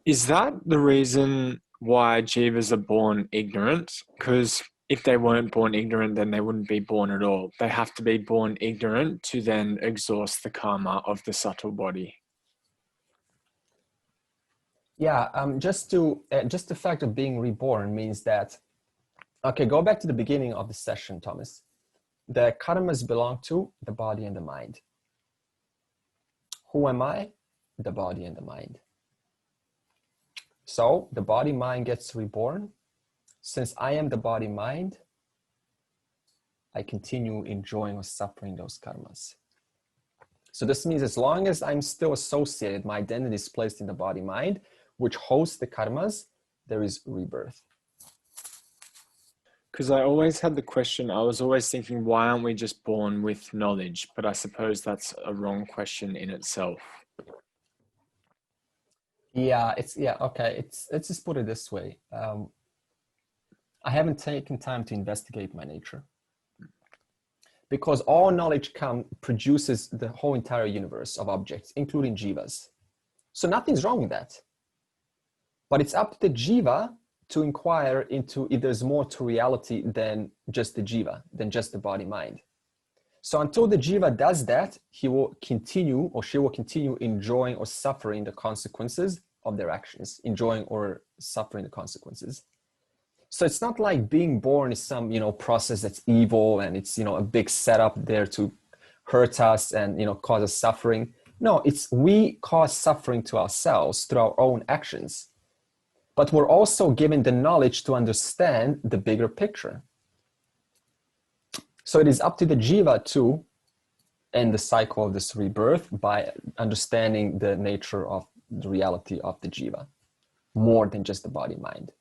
Is that the reason why jivas are born ignorant? Because if they weren't born ignorant, then they wouldn't be born at all. They have to be born ignorant to then exhaust the karma of the subtle body. Yeah, just the fact of being reborn means that, okay, go back to the beginning of the session, Thomas. The karmas belong to the body and the mind. Who am I? The body and the mind. So the body-mind gets reborn. Since I am the body-mind, I continue enjoying or suffering those karmas. So this means as long as I'm still associated, my identity is placed in the body-mind, which hosts the karmas, there is rebirth. Because I always had the question, I was always thinking, why aren't we just born with knowledge? But I suppose that's a wrong question in itself. Yeah, okay. Let's just put it this way. I haven't taken time to investigate my nature, because all knowledge produces the whole entire universe of objects, including jivas. So nothing's wrong with that. But it's up to the jiva to inquire into if there's more to reality than just the jiva, than just the body mind. So until the jiva does that, he will continue, or she will continue, enjoying or suffering the consequences of their actions, enjoying or suffering the consequences. So it's not like being born is some, process that's evil and it's, a big setup there to hurt us and, cause us suffering. No, it's we cause suffering to ourselves through our own actions. But we're also given the knowledge to understand the bigger picture. So it is up to the jiva to end the cycle of this rebirth by understanding the nature of the reality of the jiva, more than just the body mind.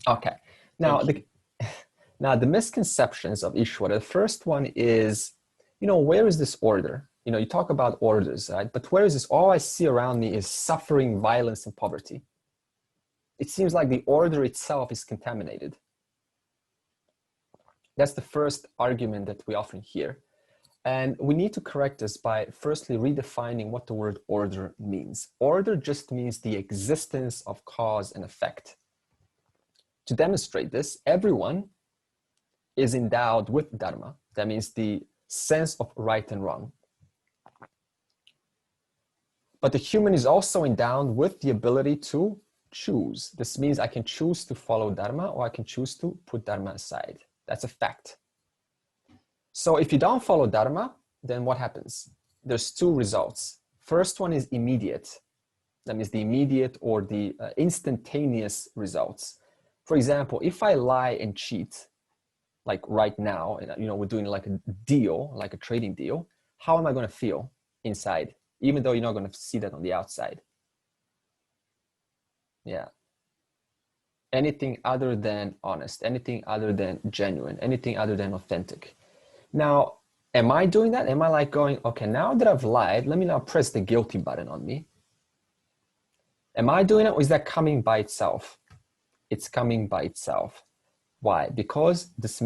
Okay, now the misconceptions of Ishwara. The first one is, where is this order? You talk about orders, right? But where is this? All I see around me is suffering, violence, and poverty. It seems like the order itself is contaminated. That's the first argument that we often hear. And we need to correct this by firstly redefining what the word order means. Order just means the existence of cause and effect. To demonstrate this, everyone is endowed with dharma. That means the sense of right and wrong. But the human is also endowed with the ability to choose. This means I can choose to follow dharma or I can choose to put dharma aside. That's a fact. So if you don't follow dharma, then what happens? There's two results. First one is immediate. That means the immediate or the instantaneous results. For example, if I lie and cheat, like right now, we're doing like a deal, like a trading deal, how am I going to feel inside? Even though you're not going to see that on the outside. Yeah. Anything other than honest, anything other than genuine, anything other than authentic. Now, am I doing that? Am I like going, okay, now that I've lied, let me now press the guilty button on me. Am I doing it, or is that coming by itself? It's coming by itself. Why? Because this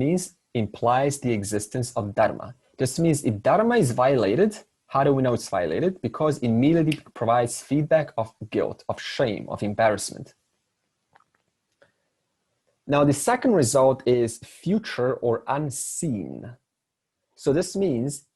implies the existence of dharma. This means if dharma is violated, how do we know it's violated? Because it immediately provides feedback of guilt, of shame, of embarrassment. Now, the second result is future or unseen. So this means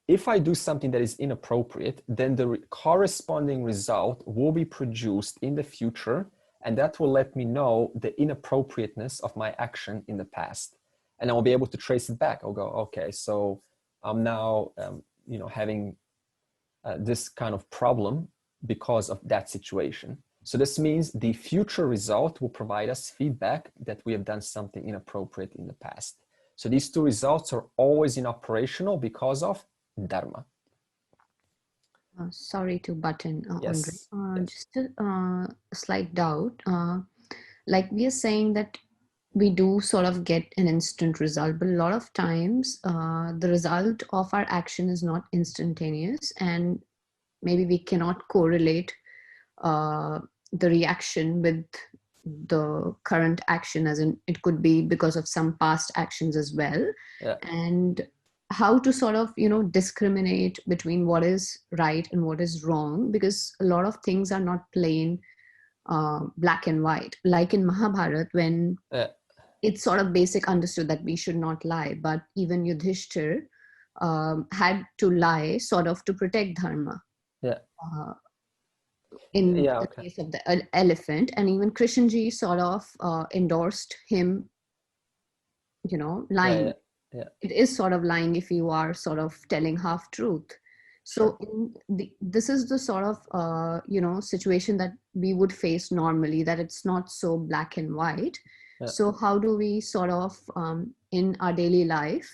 if I do something that is inappropriate, then the corresponding result will be produced in the future, and that will let me know the inappropriateness of my action in the past. And I will be able to trace it back. I'll go, okay, so I'm now having this kind of problem because of that situation. So this means the future result will provide us feedback that we have done something inappropriate in the past. So these two results are always operational because of dharma. Sorry to butt in, Yes. Andre. Yes. Just a slight doubt. Like we are saying that we do sort of get an instant result, but a lot of times the result of our action is not instantaneous, and maybe we cannot correlate the reaction with the current action, as in it could be because of some past actions as well. Yeah. And how to sort of discriminate between what is right and what is wrong, because a lot of things are not plain black and white, like in Mahabharata, when it's sort of basic understood that we should not lie, but even Yudhishthir had to lie sort of to protect dharma. In the case of the elephant, and even Krishnji sort of endorsed him, lying. It is sort of lying if you are sort of telling half truth. So this is the sort of situation that we would face normally, that it's not so black and white. So how do we sort of in our daily life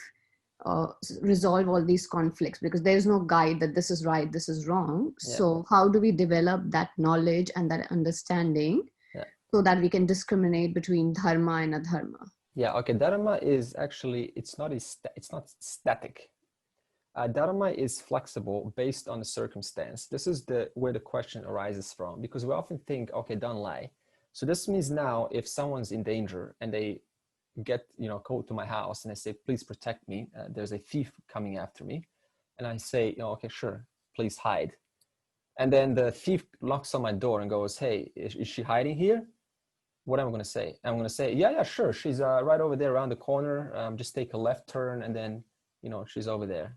resolve all these conflicts? Because there's no guide that this is right, this is wrong. So how do we develop that knowledge and that understanding so that we can discriminate between dharma and adharma? Dharma is actually, it's not static. Dharma is flexible based on the circumstance. This is where the question arises from, because we often think, okay, don't lie. So this means now if someone's in danger and they get, call to my house and they say, please protect me. There's a thief coming after me. And I say, okay, sure, please hide. And then the thief knocks on my door and goes, hey, is she hiding here? What am I going to say? I'm going to say, yeah, sure. She's right over there around the corner. Just take a left turn and then, she's over there.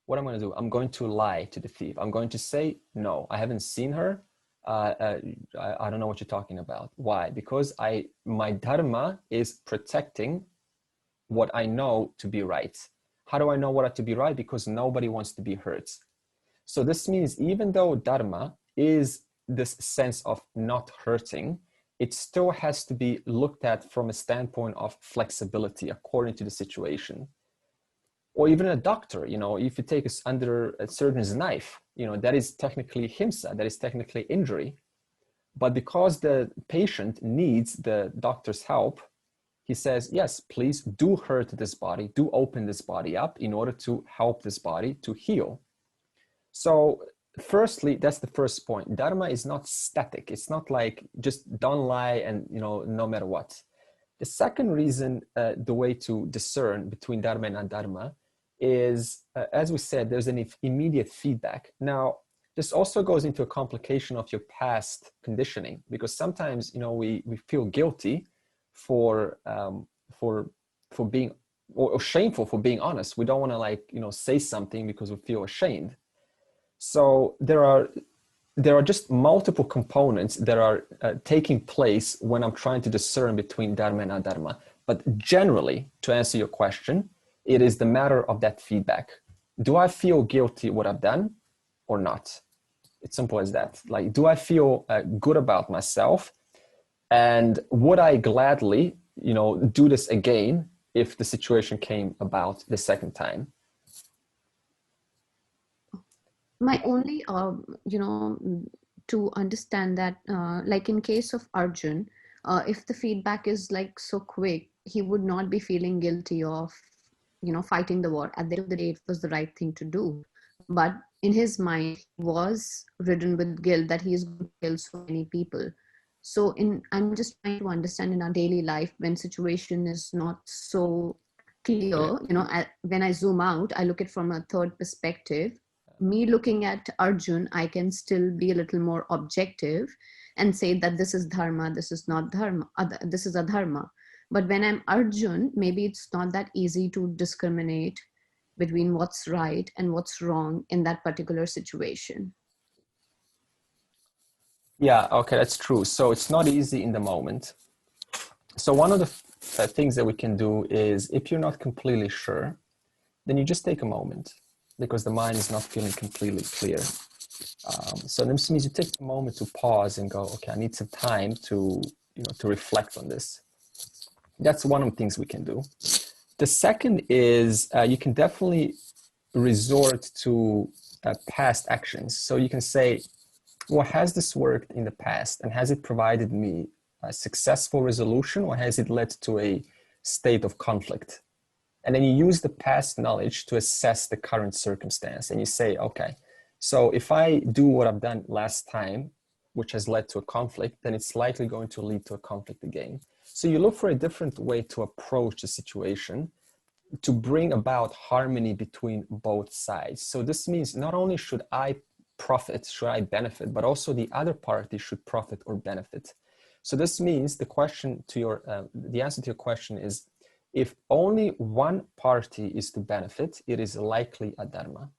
What I'm going to do? I'm going to lie to the thief. I'm going to say, no, I haven't seen her. I don't know what you're talking about. Why? Because my dharma is protecting what I know to be right. How do I know what to be right? Because nobody wants to be hurt. So this means even though dharma is this sense of not hurting, it still has to be looked at from a standpoint of flexibility according to the situation. Or even a doctor, if you take us under a surgeon's knife, that is technically himsa, that is technically injury. But because the patient needs the doctor's help, he says, yes, please do hurt this body, do open this body up in order to help this body to heal. So firstly, that's the first point. Dharma is not static. It's not like just don't lie and, no matter what. The second reason, the way to discern between dharma and non-dharma is, as we said, there's an immediate feedback. Now, this also goes into a complication of your past conditioning, because sometimes, we feel guilty for being, or shameful for being honest. We don't want to say something because we feel ashamed. So there are just multiple components that are taking place when I'm trying to discern between dharma and non-dharma. But generally, to answer your question, it is the matter of that feedback. Do I feel guilty what I've done or not? It's simple as that. Do I feel good about myself? And would I gladly, do this again if the situation came about the second time? My only, to understand that, in case of Arjun, if the feedback is so quick, he would not be feeling guilty of, fighting the war. At the end of the day, it was the right thing to do. But in his mind, he was ridden with guilt that he is going to kill so many people. So I'm just trying to understand in our daily life, when situation is not so clear, when I zoom out, I look at it from a third perspective. Me looking at Arjun, I can still be a little more objective and say that this is dharma, this is not dharma, this is adharma. But when I'm Arjun, maybe it's not that easy to discriminate between what's right and what's wrong in that particular situation. Yeah, okay, that's true. So it's not easy in the moment. So one of the things that we can do is, if you're not completely sure, then you just take a moment, because the mind is not feeling completely clear. So this means you take a moment to pause and go, okay, I need some time to reflect on this. That's one of the things we can do. The second is you can definitely resort to past actions. So you can say, well, has this worked in the past, and has it provided me a successful resolution, or has it led to a state of conflict? And then you use the past knowledge to assess the current circumstance. And you say, okay, so if I do what I've done last time, which has led to a conflict, then it's likely going to lead to a conflict again. So you look for a different way to approach the situation to bring about harmony between both sides. So this means not only should I profit, should I benefit, but also the other party should profit or benefit. So this means the answer to your question is, if only one party is to benefit, it is likely a dharma.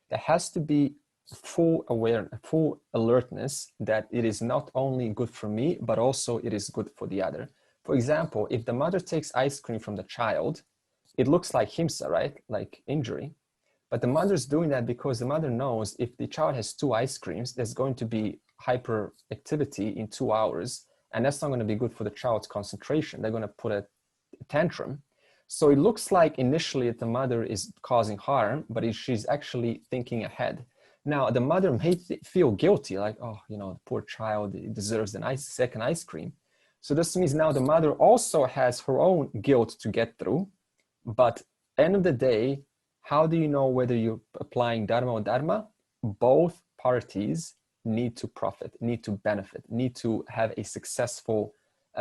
There has to be full awareness, full alertness that it is not only good for me, but also it is good for the other. For example, if the mother takes ice cream from the child, it looks like himsa, right? Like injury. But the mother's doing that because the mother knows if the child has 2 ice creams, there's going to be hyperactivity in 2 hours. And that's not going to be good for the child's concentration. They're going to put a tantrum. So it looks like initially the mother is causing harm, but she's actually thinking ahead. Now, the mother may feel guilty, like, oh, poor child, he deserves the second ice cream. So this means now the mother also has her own guilt to get through. But end of the day, How do you know whether you're applying dharma or dharma? Both parties need to profit, need to benefit, need to have a successful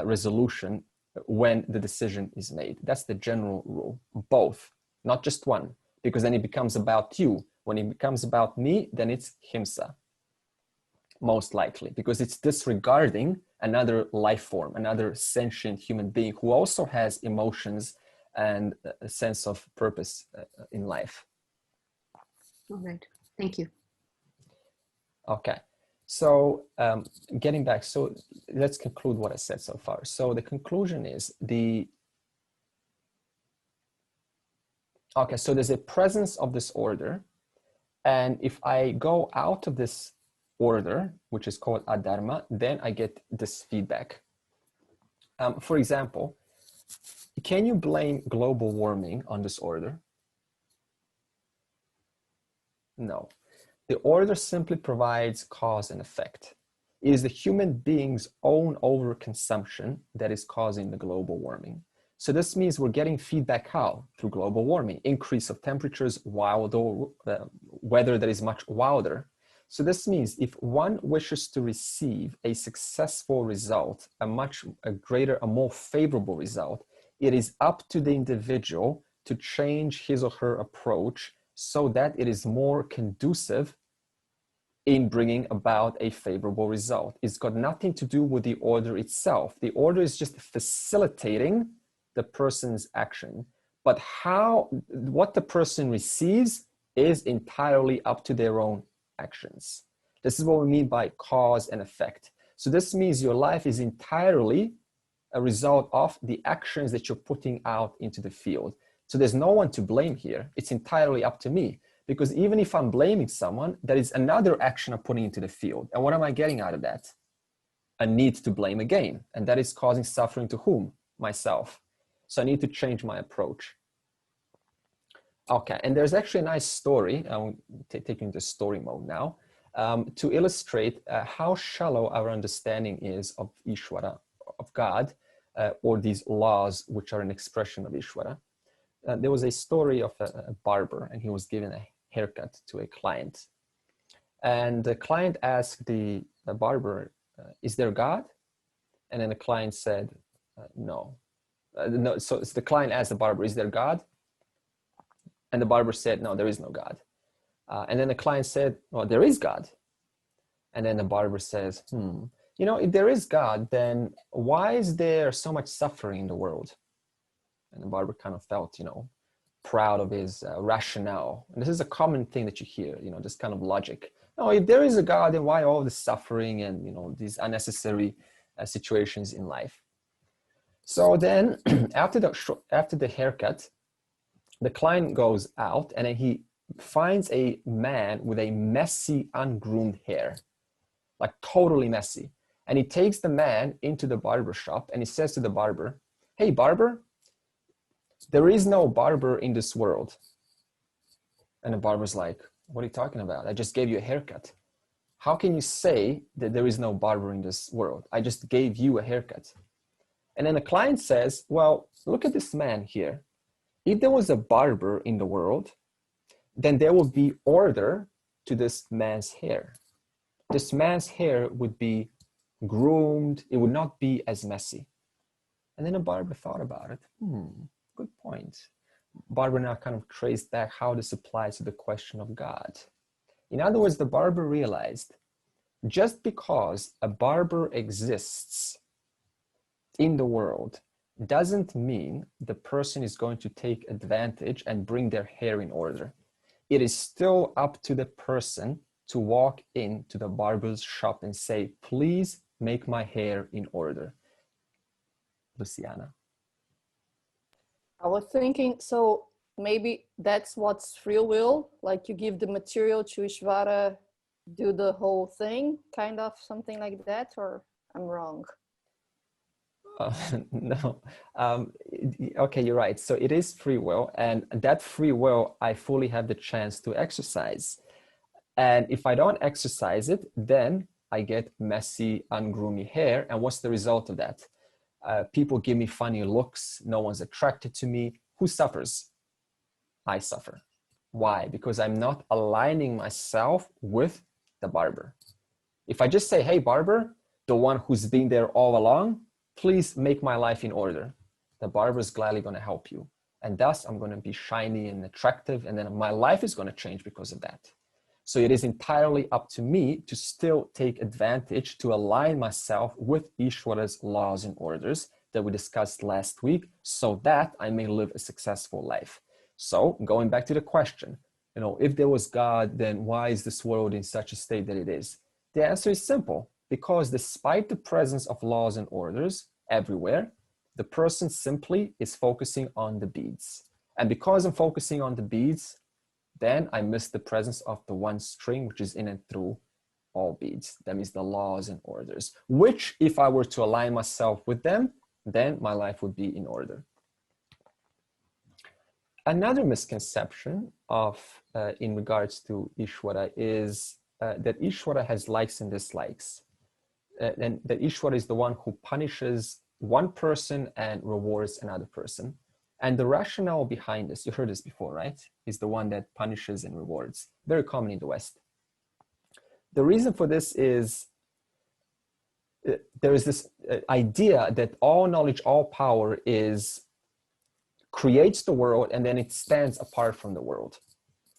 resolution when the decision is made. That's the general rule. Both, not just one, because then it becomes about you. When it becomes about me, then it's himsa, most likely, because it's disregarding another life form, another sentient human being who also has emotions and a sense of purpose in life. All right. Thank you. Okay. So getting back, so let's conclude what I said so far. So the conclusion is so there's a presence of this order. And if I go out of this order, which is called adharma, then I get this feedback. For example, can you blame global warming on this order? No. The order simply provides cause and effect. It is the human being's own overconsumption that is causing the global warming. So this means we're getting feedback how? Through global warming, increase of temperatures, weather that is much wilder. So this means if one wishes to receive a successful result, a more favorable result, it is up to the individual to change his or her approach so that it is more conducive in bringing about a favorable result. It's got nothing to do with the order itself. The order is just facilitating the person's action. But what the person receives is entirely up to their own actions. This is what we mean by cause and effect. So this means your life is entirely a result of the actions that you're putting out into the field. So there's no one to blame here. It's entirely up to me. Because even if I'm blaming someone, there is another action I'm putting into the field. And what am I getting out of that? A need to blame again. And that is causing suffering to whom? Myself. So I need to change my approach. Okay, and there's actually a nice story. I'm taking the story mode now to illustrate how shallow our understanding is of Ishwara, of God, or these laws which are an expression of Ishwara. There was a story of a barber, and he was given a haircut to a client. And the client asked the barber, is there God? And then the client said, no. No. So the client asked the barber, is there God? And the barber said, no, there is no God. And then the client said, well, there is God. And then the barber says, if there is God, then why is there so much suffering in the world? And the barber kind of felt, proud of his rationale. And this is a common thing that you hear, this kind of logic. No, if there is a God, then why all this suffering and, these unnecessary situations in life? So then after the haircut, the client goes out and then he finds a man with a messy, ungroomed hair, like totally messy. And he takes the man into the barber shop and he says to the barber, hey, barber, there is no barber in this world. And the barber's like, what are you talking about? I just gave you a haircut. How can you say that there is no barber in this world? I just gave you a haircut. And then the client says, well, look at this man here. If there was a barber in the world, then there would be order to this man's hair. This man's hair would be groomed. It would not be as messy. And then the barber thought about it. Good point. Barber now kind of traced back how this applies to the question of God. In other words, the barber realized just because a barber exists in the world doesn't mean the person is going to take advantage and bring their hair in order. It is still up to the person to walk into the barber's shop and say, please make my hair in order. Luciana. I was thinking, so maybe that's what's free will, like you give the material to Ishvara, do the whole thing, kind of something like that, or I'm wrong? No. Okay, you're right. So it is free will, and that free will, I fully have the chance to exercise. And if I don't exercise it, then I get messy, ungroomy hair. And what's the result of that? People give me funny looks. No one's attracted to me. Who suffers? I suffer. Why? Because I'm not aligning myself with the barber. If I just say, hey, barber, the one who's been there all along, please make my life in order. The barber is gladly going to help you. And thus I'm going to be shiny and attractive. And then my life is going to change because of that. So it is entirely up to me to still take advantage to align myself with Ishwara's laws and orders that we discussed last week so that I may live a successful life. So going back to the question, if there was God, then why is this world in such a state that it is? The answer is simple, because despite the presence of laws and orders everywhere, the person simply is focusing on the beads. And because I'm focusing on the beads, then I miss the presence of the one string, which is in and through all beads. That means the laws and orders, which if I were to align myself with them, then my life would be in order. Another misconception in regards to Ishwara is that Ishwara has likes and dislikes. And that Ishwara is the one who punishes one person and rewards another person. And the rationale behind this, you heard this before, right? Is the one that punishes and rewards. Very common in the West. The reason for this is there is this idea that all knowledge, all power creates the world and then it stands apart from the world.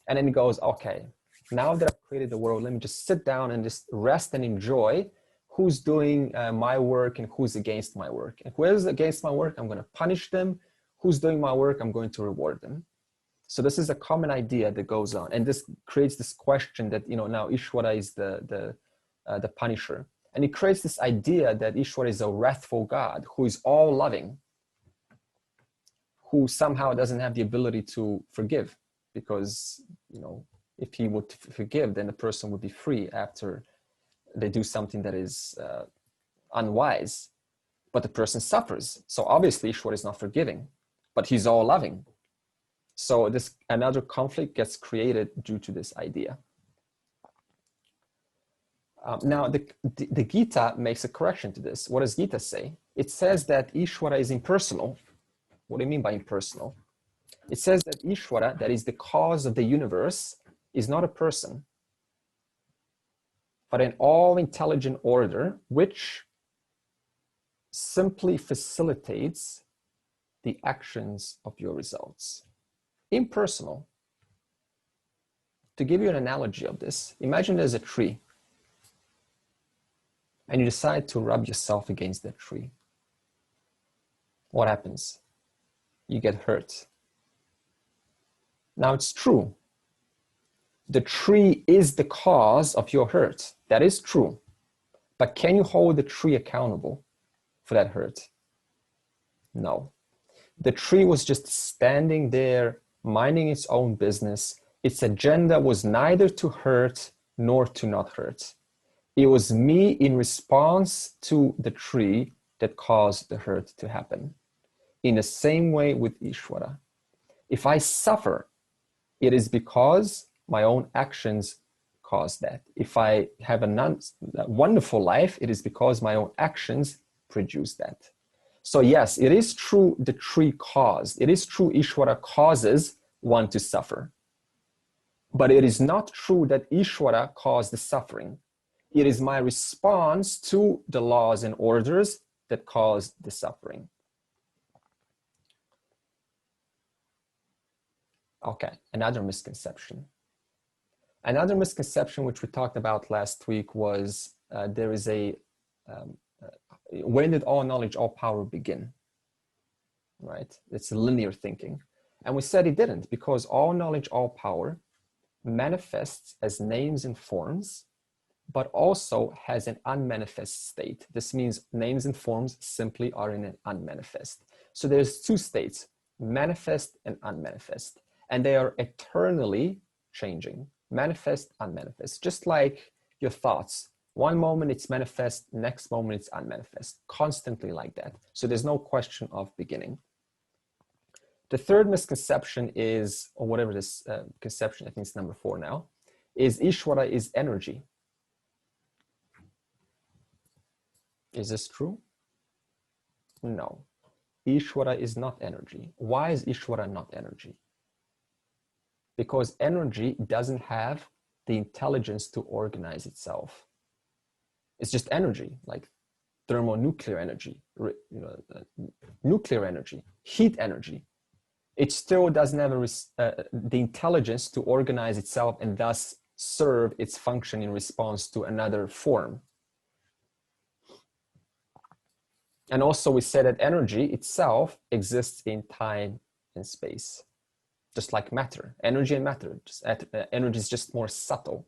And then it goes, okay, now that I've created the world, let me just sit down and just rest and enjoy who's doing my work and who's against my work. And whoever's against my work, I'm going to punish them. Who's doing my work, I'm going to reward them. So this is a common idea that goes on. And this creates this question that, now Ishwara is the punisher. And it creates this idea that Ishwara is a wrathful God who is all loving, who somehow doesn't have the ability to forgive, because, if he would forgive, then the person would be free after they do something that is unwise, but the person suffers. So obviously Ishwara is not forgiving, but he's all loving. So another conflict gets created due to this idea. Now the Gita makes a correction to this. What does Gita say? It says that Ishwara is impersonal. What do you mean by impersonal? It says that Ishwara, that is the cause of the universe, is not a person, but an all-intelligent order which simply facilitates the actions of your results. Impersonal. To give you an analogy of this, imagine there's a tree and you decide to rub yourself against that tree. What happens? You get hurt. Now it's true. The tree is the cause of your hurt. That is true. But can you hold the tree accountable for that hurt? No. The tree was just standing there, minding its own business. Its agenda was neither to hurt nor to not hurt. It was me in response to the tree that caused the hurt to happen. In the same way with Ishwara. If I suffer, it is because my own actions caused that. If I have a wonderful life, it is because my own actions produce that. So yes, it is true the tree caused. It is true Ishwara causes one to suffer. But it is not true that Ishwara caused the suffering. It is my response to the laws and orders that caused the suffering. Okay, another misconception. Another misconception which we talked about last week was there is when did all knowledge, all power begin? Right? It's linear thinking. And we said it didn't, because all knowledge, all power manifests as names and forms, but also has an unmanifest state. This means names and forms simply are in an unmanifest. So there's two states, manifest and unmanifest, and they are eternally changing, manifest, unmanifest, just like your thoughts. One moment it's manifest, next moment it's unmanifest, constantly like that. So there's no question of beginning. The third misconception is, or whatever this conception, I think it's number 4 now, is Ishwara is energy. Is this true? No. Ishwara is not energy. Why is Ishwara not energy? because energy doesn't have the intelligence to organize itself. It's just energy, like thermonuclear energy, nuclear energy, heat energy. It still doesn't have the intelligence to organize itself and thus serve its function in response to another form. And also we said that energy itself exists in time and space, just like matter. Energy and matter, energy is just more subtle.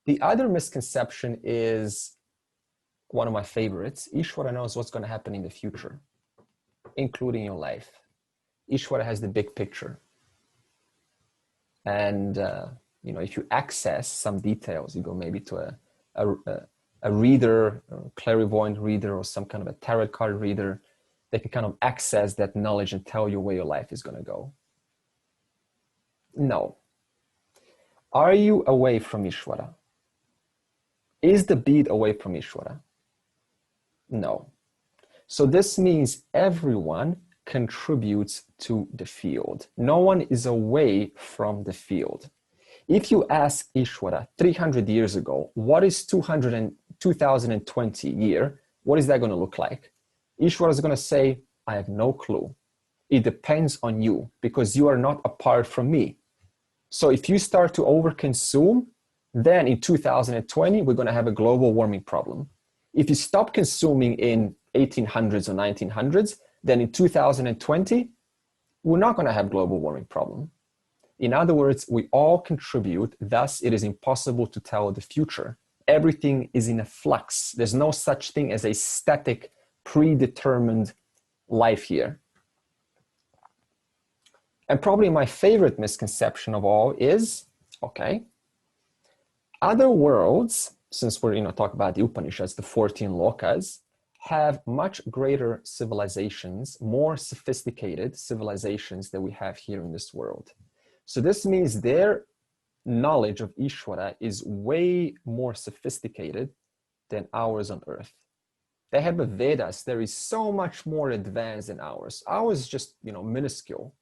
The other misconception is one of my favorites. Ishwara knows what's going to happen in the future, including your life. Ishwara has the big picture. And, if you access some details, you go maybe to a reader, a clairvoyant reader, or some kind of a tarot card reader, they can kind of access that knowledge and tell you where your life is going to go. No. Are you away from Ishwara? Is the bead away from Ishwara? No. So this means everyone contributes to the field. No one is away from the field. If you ask Ishwara 300 years ago, what is 2020 year? What is that going to look like? Ishwara is going to say, I have no clue. It depends on you because you are not apart from me. So if you start to overconsume, then in 2020, we're going to have a global warming problem. If you stop consuming in 1800s or 1900s, then in 2020, we're not going to have global warming problem. In other words, we all contribute, thus it is impossible to tell the future. Everything is in a flux. There's no such thing as a static, predetermined life here. And probably my favorite misconception of all is, okay, other worlds, since we're talking about the Upanishads, the 14 lokas, have much greater civilizations, more sophisticated civilizations than we have here in this world. So this means their knowledge of Ishwara is way more sophisticated than ours on earth. They have a Vedas, there is so much more advanced than ours. Ours is just, minuscule.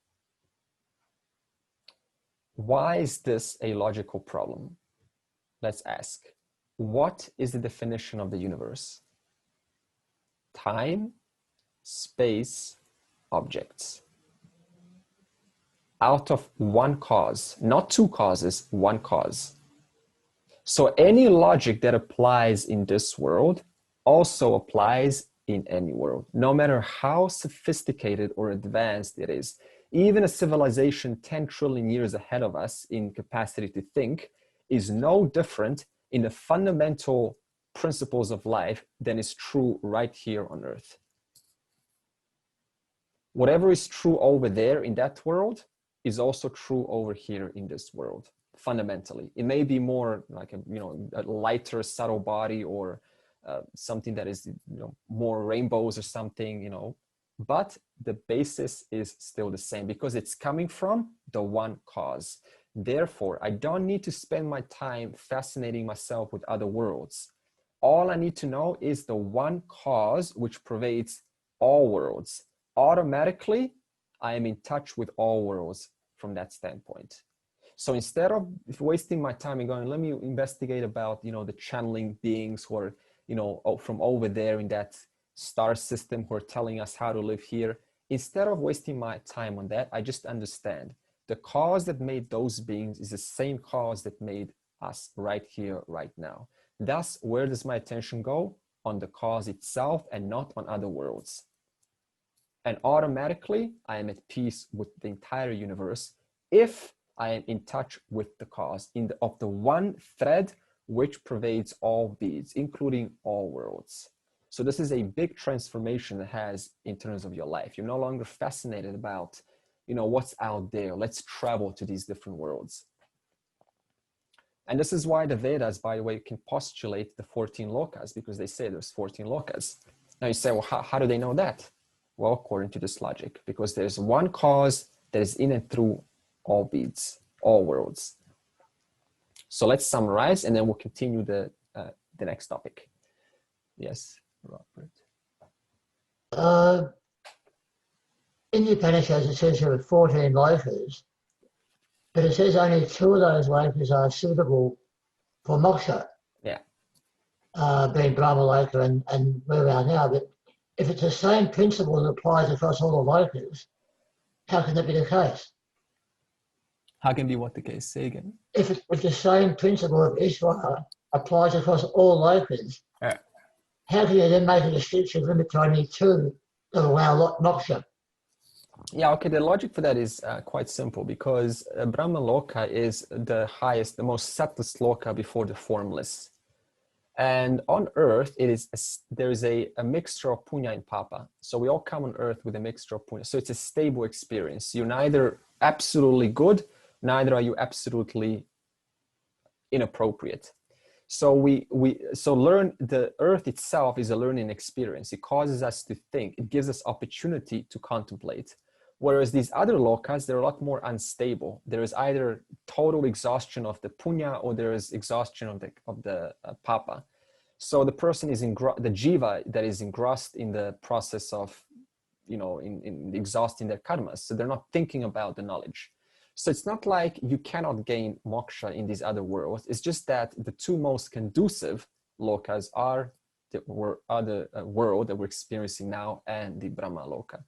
Why is this a logical problem? Let's ask. What is the definition of the universe? Time, space, objects. Out of one cause, not two causes, one cause. So any logic that applies in this world also applies in any world, no matter how sophisticated or advanced it is. Even a civilization 10 trillion years ahead of us in capacity to think is no different in the fundamental principles of life than is true right here on Earth. Whatever is true over there in that world is also true over here in this world, fundamentally. It may be more like a lighter, subtle body, or something that is more rainbows or something, but the basis is still the same because it's coming from the one cause. Therefore, I don't need to spend my time fascinating myself with other worlds. All I need to know is the one cause which pervades all worlds. Automatically, I am in touch with all worlds from that standpoint. So instead of wasting my time and going, let me investigate about, the channeling beings who are, from over there in that star system who are telling us how to live here, instead of wasting my time on that, I just understand the cause that made those beings is the same cause that made us right here, right now. Thus, where does my attention go? On the cause itself and not on other worlds. And automatically, I am at peace with the entire universe if I am in touch with the cause of the one thread which pervades all beings, including all worlds. So this is a big transformation it has in terms of your life. You're no longer fascinated about, what's out there. Let's travel to these different worlds. And this is why the Vedas, by the way, can postulate the 14 lokas, because they say there's 14 lokas. Now you say, well, how do they know that? Well, according to this logic, because there's one cause that is in and through all beings, all worlds. So let's summarize, and then we'll continue the next topic. Yes, Robert. In the Upanishads, it says there are 14 lokas. But it says only 2 of those lokas are suitable for moksha, Yeah. being Brahmaloka and where we are now. But if it's the same principle that applies across all the lokas, how can that be the case? How can be what the case? Say again. If the same principle of Ishwara applies across all lokas, Yeah. how can you then make a distinction limit to only 2 that allow moksha? Yeah, okay, the logic for that is quite simple, because Brahma Loka is the highest, the most subtlest loka before the formless. And on earth, there is a mixture of punya and papa. So we all come on earth with a mixture of punya. So it's a stable experience. You're neither absolutely good, neither are you absolutely inappropriate. So the earth itself is a learning experience. It causes us to think. It gives us opportunity to contemplate. Whereas these other lokas, they're a lot more unstable. There is either total exhaustion of the punya, or there is exhaustion of the papa. So the person is the jiva that is engrossed in the process of, in exhausting their karmas. So they're not thinking about the knowledge. So it's not like you cannot gain moksha in these other worlds. It's just that the 2 most conducive lokas are the world that we're experiencing now and the Brahma Loka.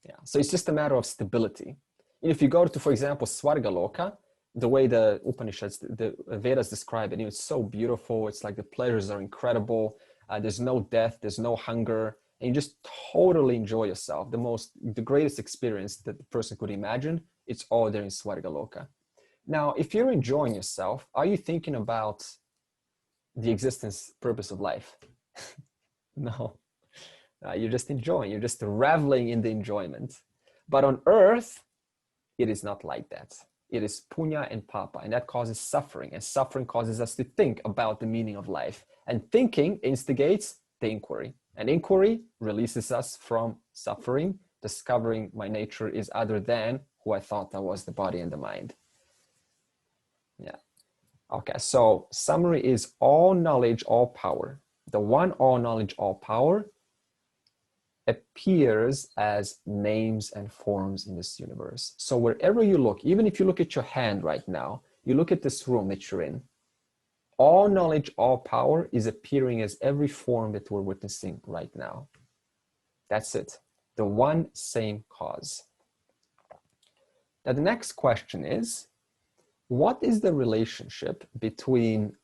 Yeah, so it's just a matter of stability. If you go to, for example, Svarga Loka, the way the Upanishads, the Vedas describe it, it's so beautiful. It's like the pleasures are incredible. There's no death, there's no hunger, and you just totally enjoy yourself. The greatest experience that the person could imagine, it's all there in Svarga Loka. Now, if you're enjoying yourself, are you thinking about the existence, purpose of life? No. You're just enjoying, you're just reveling in the enjoyment. But on earth, it is not like that. It is punya and papa, and that causes suffering, and suffering causes us to think about the meaning of life. And thinking instigates the inquiry, and inquiry releases us from suffering, discovering my nature is other than who I thought I was, the body and the mind. Yeah. Okay, so summary is all knowledge, all power. The one all knowledge, all power appears as names and forms in this universe. So wherever you look, even if you look at your hand right now, you look at this room that you're in, all knowledge, all power is appearing as every form that we're witnessing right now. That's it. The one same cause. Now the next question is, what is the relationship between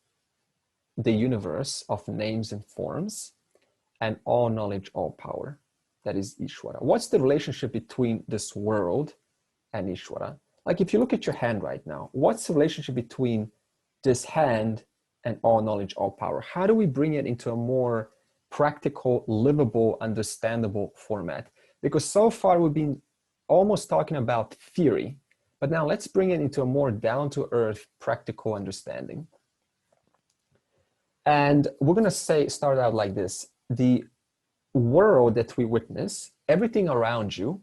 the universe of names and forms and all knowledge, all power? That is Ishwara. What's the relationship between this world and Ishwara? Like if you look at your hand right now, what's the relationship between this hand and all knowledge, all power? How do we bring it into a more practical, livable, understandable format? Because so far we've been almost talking about theory, but now let's bring it into a more down-to-earth, practical understanding. And we're gonna start out like this. The world that we witness, everything around you,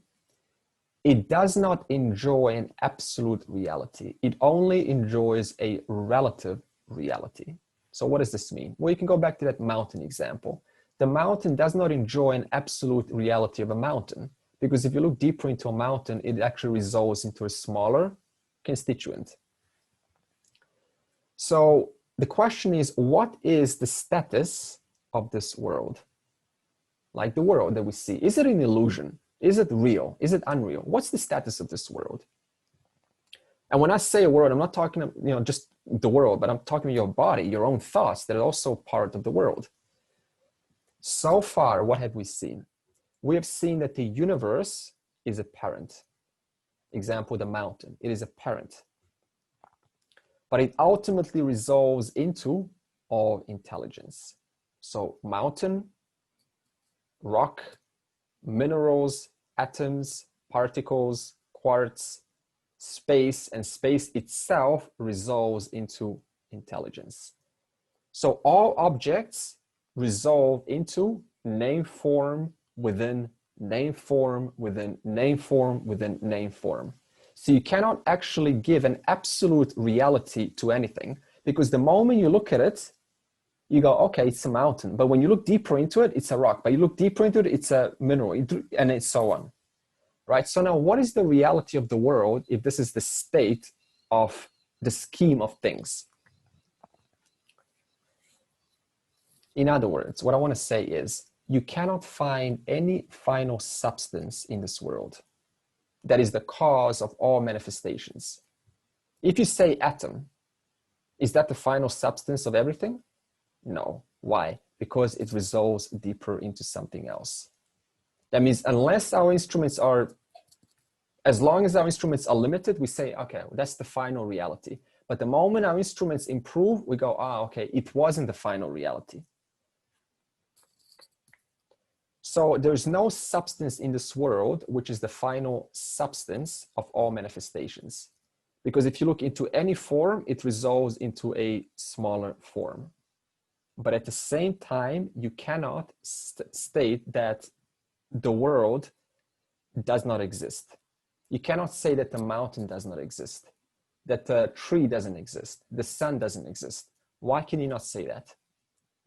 it does not enjoy an absolute reality. It only enjoys a relative reality. So what does this mean? Well, you can go back to that mountain example. The mountain does not enjoy an absolute reality of a mountain, because if you look deeper into a mountain, it actually resolves into a smaller constituent. So the question is, what is the status of this world? Like the world that we see, is it an illusion? Is it real? Is it unreal? What's the status of this world? And when I say a world, I'm not talking, just the world, but I'm talking your body, your own thoughts that are also part of the world. So far, what have we seen? We have seen that the universe is apparent. Example, the mountain, it is apparent. But it ultimately resolves into all intelligence. So mountain, rock, minerals, atoms, particles, quartz, space, and space itself resolves into intelligence. So all objects resolve into name form within name form within name form within name form. So you cannot actually give an absolute reality to anything, because the moment you look at it, you go, okay, it's a mountain. But when you look deeper into it, it's a rock. But you look deeper into it, it's a mineral, and it's so on, right? So now what is the reality of the world if this is the state of the scheme of things? In other words, what I want to say is you cannot find any final substance in this world that is the cause of all manifestations. If you say atom, is that the final substance of everything? No. Why? Because it resolves deeper into something else. That means unless our instruments are, as long as our instruments are limited, we say, okay, that's the final reality. But the moment our instruments improve, we go, okay, it wasn't the final reality. So there's no substance in this world, which is the final substance of all manifestations. Because if you look into any form, it resolves into a smaller form. But at the same time, you cannot state that the world does not exist. You cannot say that the mountain does not exist, that the tree doesn't exist, the sun doesn't exist. Why can you not say that?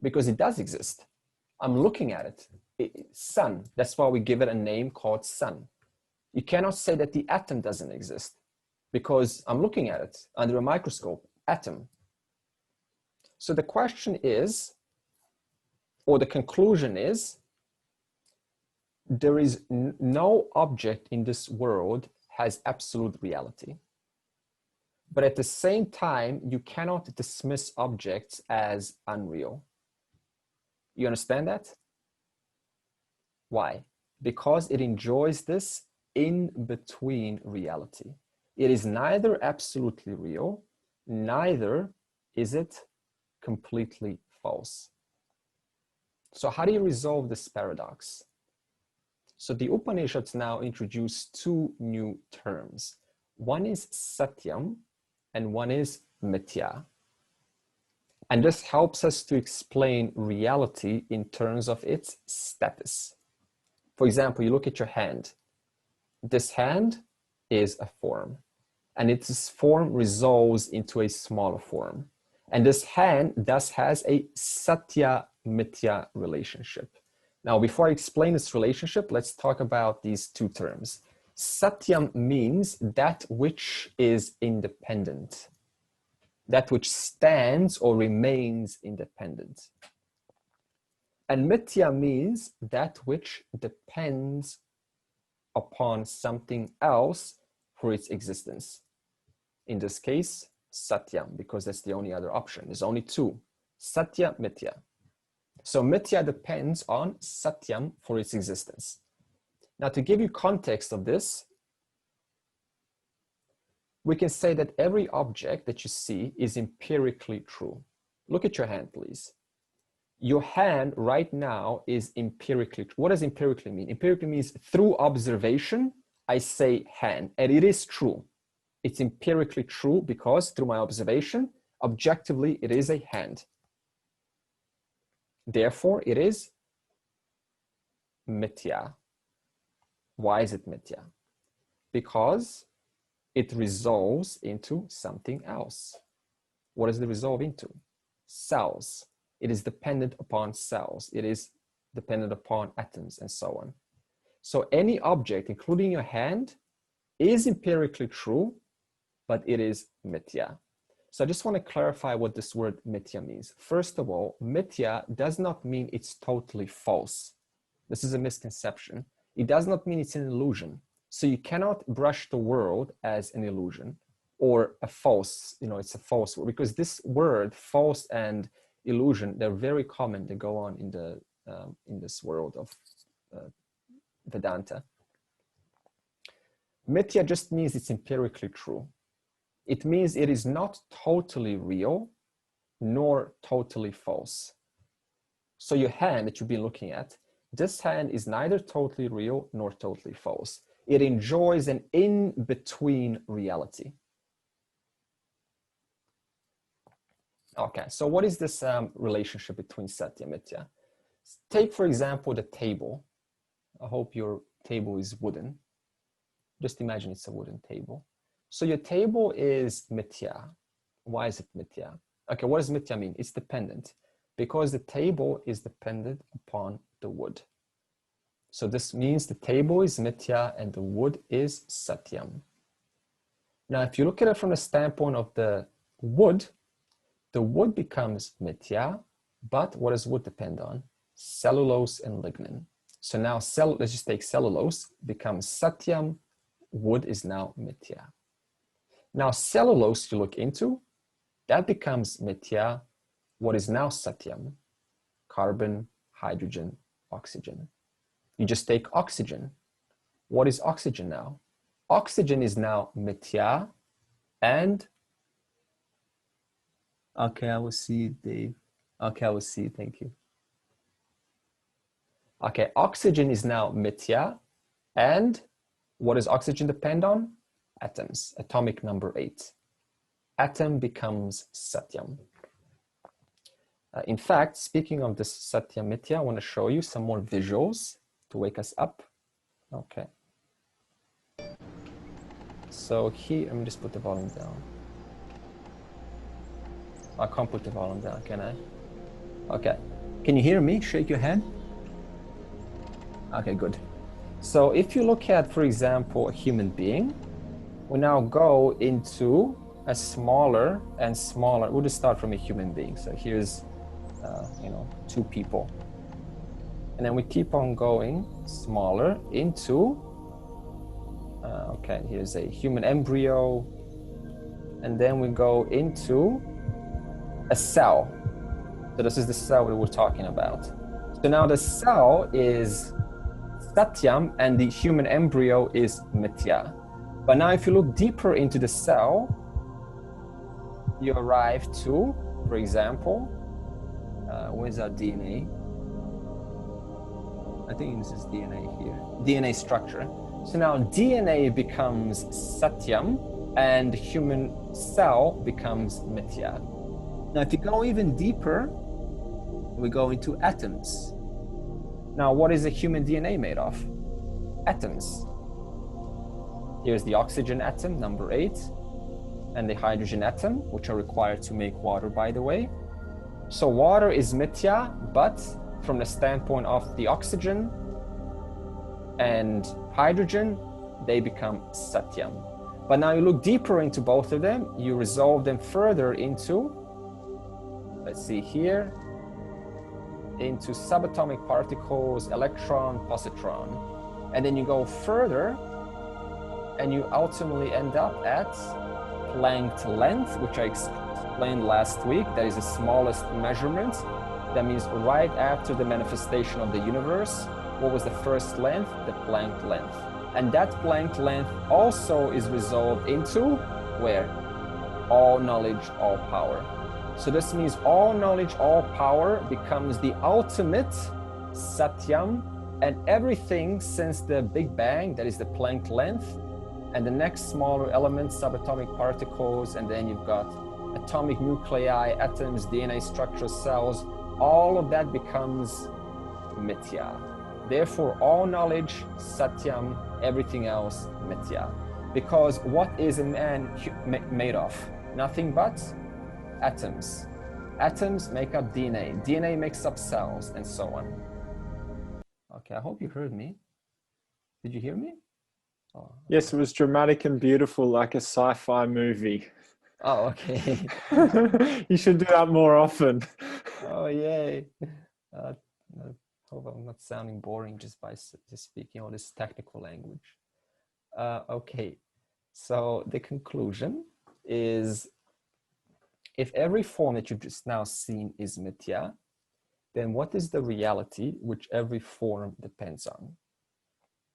Because it does exist. I'm looking at it. Sun, that's why we give it a name called sun. You cannot say that the atom doesn't exist because I'm looking at it under a microscope, atom. So the question is, or the conclusion is, there is no object in this world has absolute reality. But at the same time, you cannot dismiss objects as unreal. You understand that? Why? Because it enjoys this in-between reality. It is neither absolutely real, neither is it completely false. So how do you resolve this paradox? So the Upanishads now introduce two new terms. One is satyam and one is mithya. And this helps us to explain reality in terms of its status. For example, you look at your hand. This hand is a form, and its form resolves into a smaller form. And this hand thus has a satya-mithya relationship. Now, before I explain this relationship, let's talk about these two terms. Satyam means that which is independent, that which stands or remains independent. And mithya means that which depends upon something else for its existence. In this case, satyam, because that's the only other option. There's only two, satya, mithya. So mithya depends on satyam for its existence. Now, to give you context of this, we can say that every object that you see is empirically true. Look at your hand, please. Your hand right now is empirically true. What does empirically mean? Empirically means through observation, I say hand, and it is true. It's empirically true because through my observation, objectively, it is a hand. Therefore, it is mithya. Why is it mithya? Because it resolves into something else. What does it resolve into? Cells. It is dependent upon cells. It is dependent upon atoms and so on. So any object, including your hand, is empirically true, but it is mithya. So I just want to clarify what this word mithya means. First of all, mithya does not mean it's totally false. This is a misconception. It does not mean it's an illusion. So you cannot brush the world as an illusion or a false, it's a false word, because this word, false and illusion, they're very common. They go on in this world of Vedanta. Mithya just means it's empirically true. It means it is not totally real nor totally false. So your hand that you've been looking at, this hand is neither totally real nor totally false. It enjoys an in-between reality. Okay, so what is this relationship between satya and mithya? Take, for example, the table. I hope your table is wooden. Just imagine it's a wooden table. So your table is mithya. Why is it mithya? Okay, what does mithya mean? It's dependent, because the table is dependent upon the wood. So this means the table is mithya and the wood is satyam. Now, if you look at it from the standpoint of the wood becomes mithya, but what does wood depend on? Cellulose and lignin. So now let's just take cellulose, becomes satyam, wood is now mithya. Now cellulose you look into, that becomes mithya, what is now satyam? Carbon, hydrogen, oxygen. You just take oxygen. What is oxygen now? Oxygen is now mithya and, okay, I will see Dave. Okay, I will see, thank you. Okay, oxygen is now mithya, and what does oxygen depend on? Atoms, atomic number 8. Atom becomes satyam. In fact, speaking of this satya mithya, I want to show you some more visuals to wake us up. Okay. So here, let me just put the volume down. I can't put the volume down, can I? Okay. Can you hear me? Shake your head. Okay, good. So if you look at, for example, a human being, we now go into a smaller and smaller. We'll just start from a human being. So here's, 2 people. And then we keep on going smaller into, okay, here's a human embryo. And then we go into a cell. So this is the cell that we're talking about. So now the cell is satyam and the human embryo is mithya. But now if you look deeper into the cell, you arrive to, for example, where's our DNA? I think this is DNA here. DNA structure. So now DNA becomes satyam and human cell becomes mithya. Now if you go even deeper, we go into atoms. Now what is a human DNA made of? Atoms. Here's the oxygen atom, number 8, and the hydrogen atom, which are required to make water, by the way. So water is mithya, but from the standpoint of the oxygen and hydrogen, they become satyam. But now you look deeper into both of them, you resolve them further into, let's see here, into subatomic particles, electron, positron. And then you go further, and you ultimately end up at Planck length, which I explained last week. That is the smallest measurement. That means right after the manifestation of the universe, what was the first length? The Planck length. And that Planck length also is resolved into where? All knowledge, all power. So this means all knowledge, all power becomes the ultimate satyam, and everything since the Big Bang, that is the Planck length, and the next smaller elements, subatomic particles, and then you've got atomic nuclei, atoms, DNA structure, cells, all of that becomes mithya. Therefore, all knowledge, satyam, everything else, mithya. Because what is a man made of? Nothing but atoms. Atoms make up DNA. DNA makes up cells, and so on. Okay, I hope you heard me. Did you hear me? Oh, yes, it was dramatic and beautiful, like a sci-fi movie. Oh, okay. You should do that more often. Oh, yay. I hope I'm not sounding boring just by just speaking all this technical language. Okay, so the conclusion is, if every form that you've just now seen is mithya, then what is the reality which every form depends on?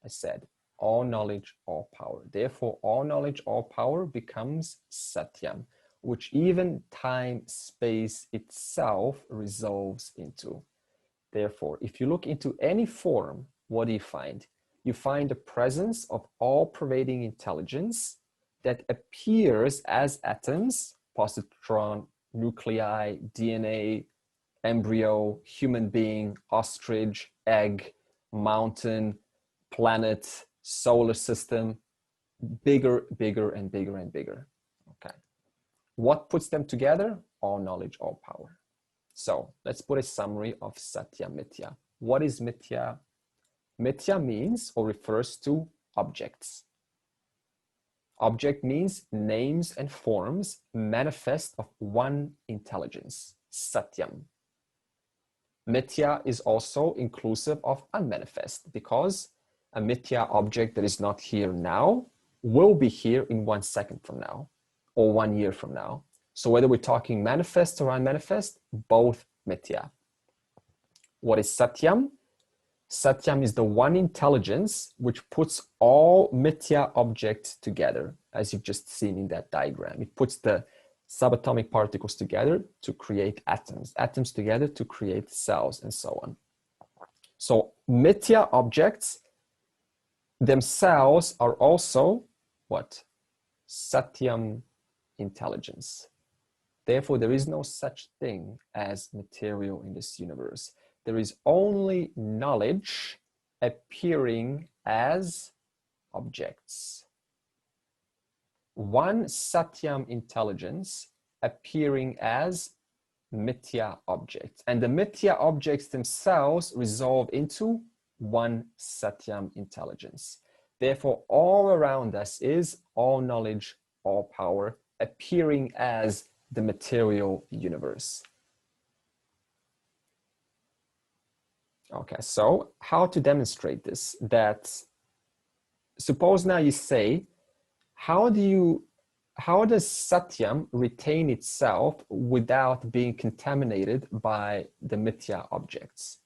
I said, all knowledge, all power. Therefore, all knowledge, all power becomes satyam, which even time, space itself resolves into. Therefore, if you look into any form, what do you find? You find the presence of all-pervading intelligence that appears as atoms, positron, nuclei, DNA, embryo, human being, ostrich, egg, mountain, planet, solar system, bigger, bigger, and bigger and bigger. Okay. What puts them together? All knowledge, all power. So let's put a summary of satya mithya. What is mithya? Mithya means or refers to objects. Object means names and forms manifest of one intelligence, Satyam. Mithya is also inclusive of unmanifest, because a Mithya object that is not here now will be here in 1 second from now or 1 year from now. So whether we're talking manifest or unmanifest, both Mithya. What is Satyam? Satyam is the one intelligence which puts all Mithya objects together, as you've just seen in that diagram. It puts the subatomic particles together to create atoms, atoms together to create cells, and so on. So Mithya objects themselves are also what? Satyam intelligence. Therefore, there is no such thing as material in this universe. There is only knowledge appearing as objects. One Satyam intelligence appearing as Mithya objects. And the Mithya objects themselves resolve into one Satyam intelligence. Therefore, all around us is all knowledge, all power, appearing as the material universe. Okay, so how to demonstrate this? That suppose now you say, how does Satyam retain itself without being contaminated by the Mithya objects?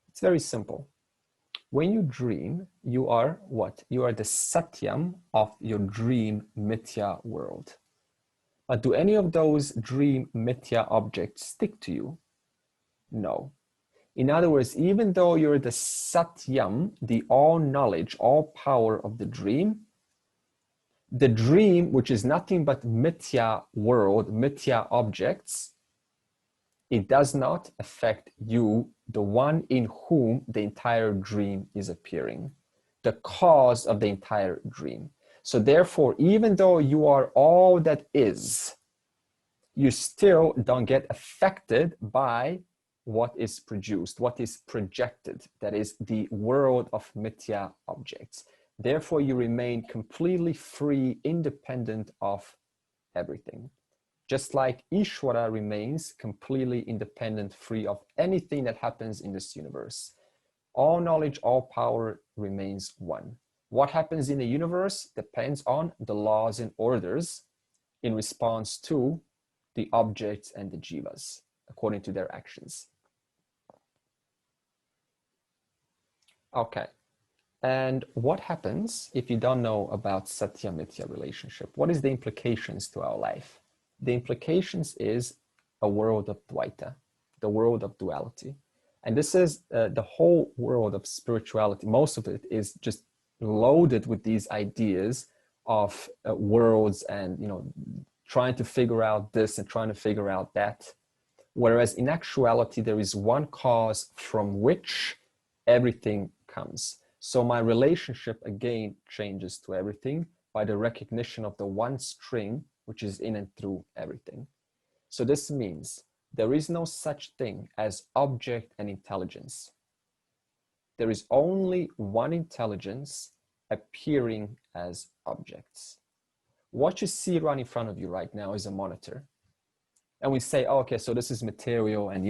It's very simple. When you dream, you are what? You are the Satyam of your dream Mithya world. But do any of those dream Mithya objects stick to you? No. In other words, even though you're the Satyam, the all knowledge, all power of the dream, which is nothing but Mithya world, Mithya objects, it does not affect you, the one in whom the entire dream is appearing, the cause of the entire dream. So therefore, even though you are all that is, you still don't get affected by what is produced, what is projected, that is the world of Mithya objects. Therefore, you remain completely free, independent of everything. Just like Ishwara remains completely independent, free of anything that happens in this universe. All knowledge, all power remains one. What happens in the universe depends on the laws and orders in response to the objects and the jivas, according to their actions. Okay, and what happens if you don't know about Satya-Mithya relationship? What is the implications to our life? The implications is a world of Dvaita, the world of duality. And this is the whole world of spirituality. Most of it is just loaded with these ideas of worlds and, trying to figure out this and trying to figure out that. Whereas in actuality, there is one cause from which everything comes. So my relationship again changes to everything by the recognition of the one string which is in and through everything. So this means there is no such thing as object and intelligence. There is only one intelligence appearing as objects. What you see right in front of you right now is a monitor. And we say, oh, okay, so this is material and,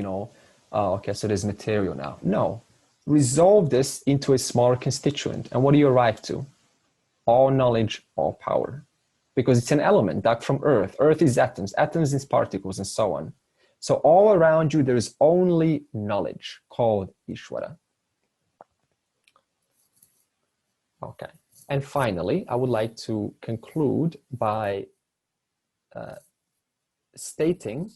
okay, so there's material now. No, resolve this into a smaller constituent. And what do you arrive to? All knowledge, all power. Because it's an element, dug from earth. Earth is atoms, atoms is particles, and so on. So all around you, there is only knowledge called Ishwara. Okay. And finally, I would like to conclude by stating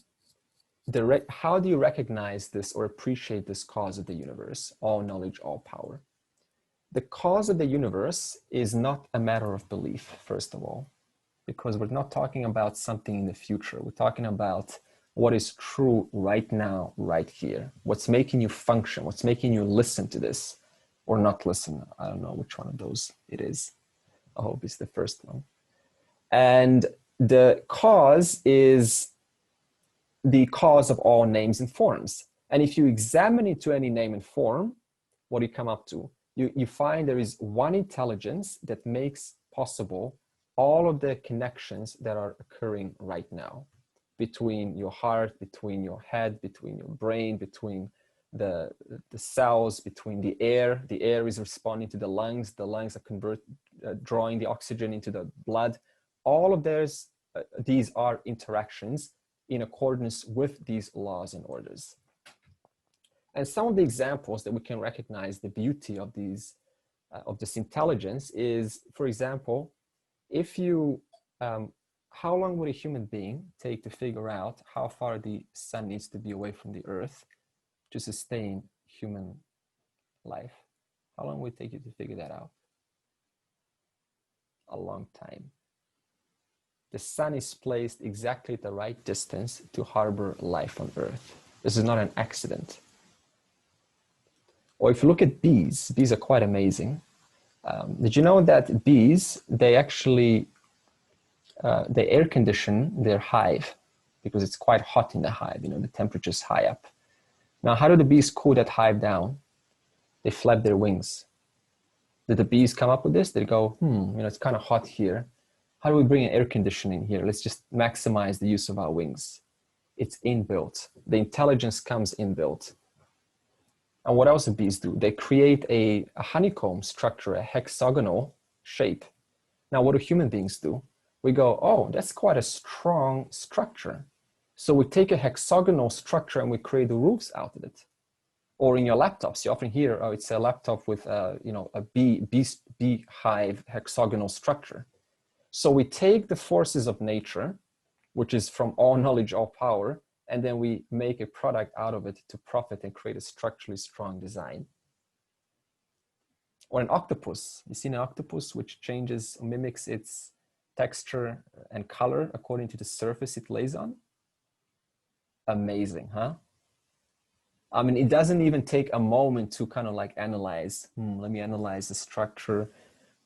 how do you recognize this or appreciate this cause of the universe, all knowledge, all power? The cause of the universe is not a matter of belief, first of all, because we're not talking about something in the future. We're talking about what is true right now, right here. What's making you function, what's making you listen to this or not listen. I don't know which one of those it is. I hope it's the first one. And the cause is the cause of all names and forms. And if you examine into any name and form, what do you come up to? you find there is one intelligence that makes possible all of the connections that are occurring right now between your heart, between your head, between your brain, between the cells, between the air. The air is responding to the lungs are drawing the oxygen into the blood. All of these are interactions in accordance with these laws and orders. And some of the examples that we can recognize the beauty of these of this intelligence is, for example, if you how long would a human being take to figure out how far the sun needs to be away from the earth to sustain human life? How long would it take you to figure that out? A long time. The sun is placed exactly at the right distance to harbor life on earth. This is not an accident. Or if you look at bees are quite amazing. Did you know that bees, they actually, they air condition their hive because it's quite hot in the hive, the temperature's high up. Now, how do the bees cool that hive down? They flap their wings. Did the bees come up with this? They go, it's kind of hot here. How do we bring an air conditioning here? Let's just maximize the use of our wings. It's inbuilt. The intelligence comes inbuilt. And what else do bees do? They create a honeycomb structure, a hexagonal shape. Now, what do human beings do? We go, oh, that's quite a strong structure. So we take a hexagonal structure and we create the roofs out of it. Or in your laptops, you often hear, oh, it's a laptop with a bee hive hexagonal structure. So we take the forces of nature, which is from all knowledge, all power, and then we make a product out of it to profit and create a structurally strong design. Or an octopus. You've seen an octopus which changes, mimics its texture and color according to the surface it lays on? Amazing, huh? I mean, it doesn't even take a moment to kind of like analyze. Let me analyze the structure.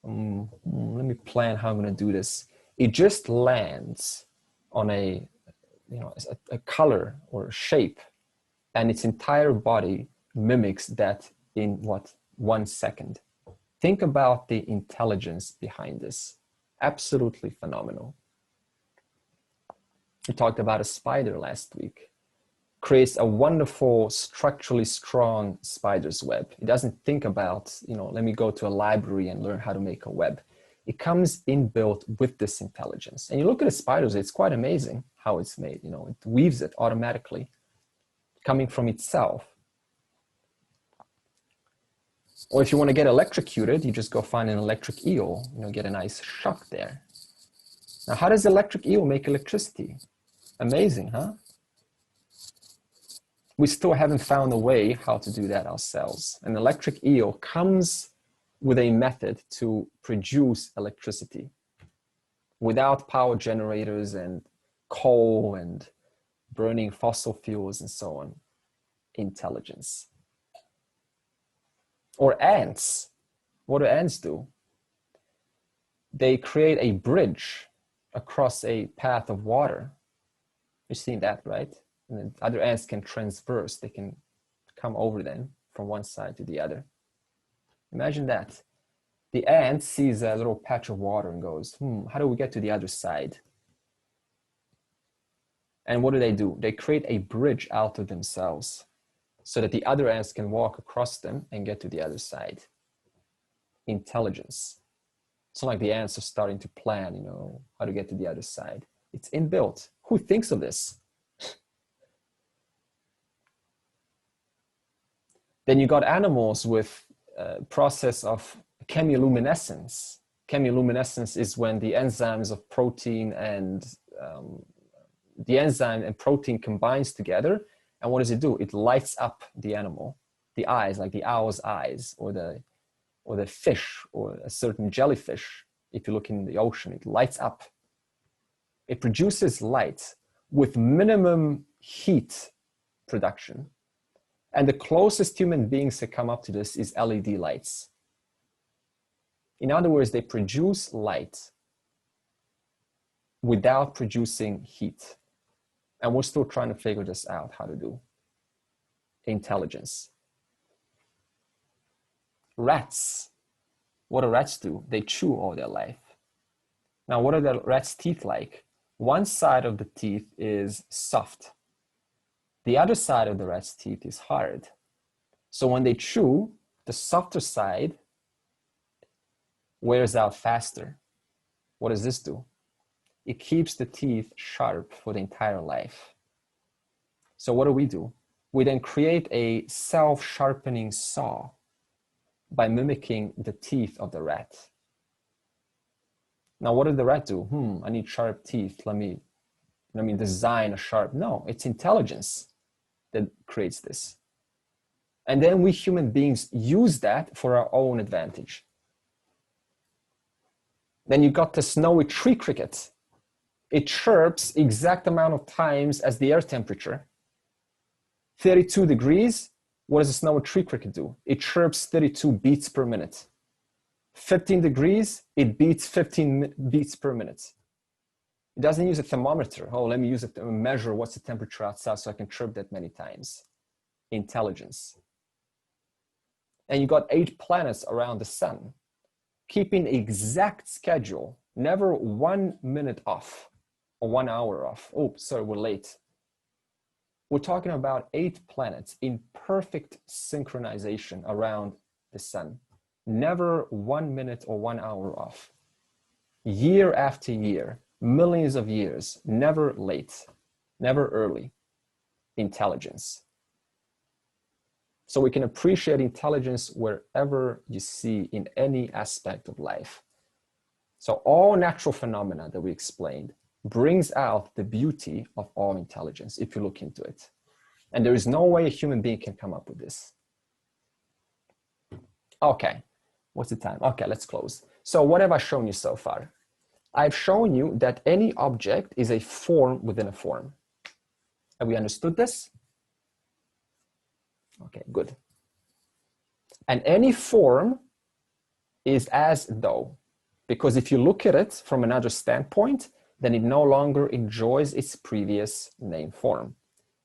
Let me plan how I'm going to do this. It just lands on a color or a shape, and its entire body mimics that in 1 second. Think about the intelligence behind this. Absolutely phenomenal. We talked about a spider last week. Creates a wonderful, structurally strong spider's web. It doesn't think about, let me go to a library and learn how to make a web. It comes inbuilt with this intelligence. And you look at a spider's, it's quite amazing how it's made. It weaves it automatically, coming from itself. Or if you want to get electrocuted, you just go find an electric eel, get a nice shock there. Now, how does the electric eel make electricity? Amazing, huh? We still haven't found a way how to do that ourselves. An electric eel comes with a method to produce electricity without power generators and coal and burning fossil fuels and so on. Intelligence. Or ants. What do ants do? They create a bridge across a path of water. You've seen that, right? And then other ants can transverse. They can come over them from one side to the other. Imagine that. The ant sees a little patch of water and goes, how do we get to the other side? And what do? They create a bridge out of themselves so that the other ants can walk across them and get to the other side. Intelligence. It's not like the ants are starting to plan, how to get to the other side. It's inbuilt. Who thinks of this? Then you got animals with a process of chemiluminescence. Chemiluminescence is when the enzymes of protein and the enzyme and protein combines together. And what does it do? It lights up the animal, the eyes, like the owl's eyes, or the fish, or a certain jellyfish. If you look in the ocean, it lights up. It produces light with minimum heat production. And the closest human beings that come up to this is LED lights. In other words, they produce light without producing heat. And we're still trying to figure this out, how to do. Intelligence. Rats. What do rats do? They chew all their life. Now, what are the rat's teeth like? One side of the teeth is soft. The other side of the rat's teeth is hard. So when they chew, the softer side wears out faster. What does this do? It keeps the teeth sharp for the entire life. So what do? We then create a self-sharpening saw by mimicking the teeth of the rat. Now, what did the rat do? I need sharp teeth. Let me design a sharp. No, it's intelligence that creates this. And then we human beings use that for our own advantage. Then you got the snowy tree cricket. It chirps exact amount of times as the air temperature. 32 degrees, what does a snowy tree cricket do? It chirps 32 beats per minute. 15 degrees, it beats 15 beats per minute. It doesn't use a thermometer. Oh, let me use it to measure what's the temperature outside so I can chirp that many times. Intelligence. And you got 8 planets around the sun, keeping the exact schedule, never 1 minute off or 1 hour off. Oh, sorry, we're late. We're talking about 8 planets in perfect synchronization around the sun. Never 1 minute or 1 hour off. Year after year, millions of years, never late, never early. Intelligence. So we can appreciate intelligence wherever you see in any aspect of life. So all natural phenomena that we explained brings out the beauty of all intelligence if you look into it. And there is no way a human being can come up with this. Okay, what's the time? Okay, let's close. So what have I shown you so far? I've shown you that any object is a form within a form. Have we understood this? Okay, good. And any form is as though, because if you look at it from another standpoint, then it no longer enjoys its previous name form.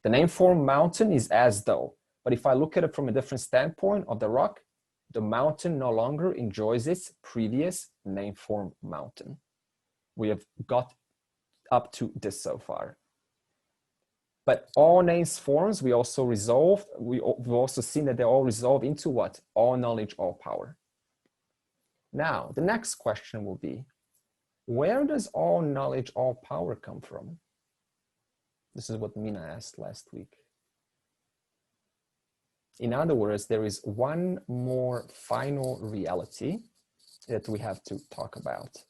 The name form mountain is as though, but if I look at it from a different standpoint of the rock, the mountain no longer enjoys its previous name form mountain. We have got up to this so far. But all names forms, we've also seen that they all resolve into what? All knowledge, all power. Now, the next question will be, where does all knowledge, all power come from? This is what Mina asked last week. In other words, there is one more final reality that we have to talk about.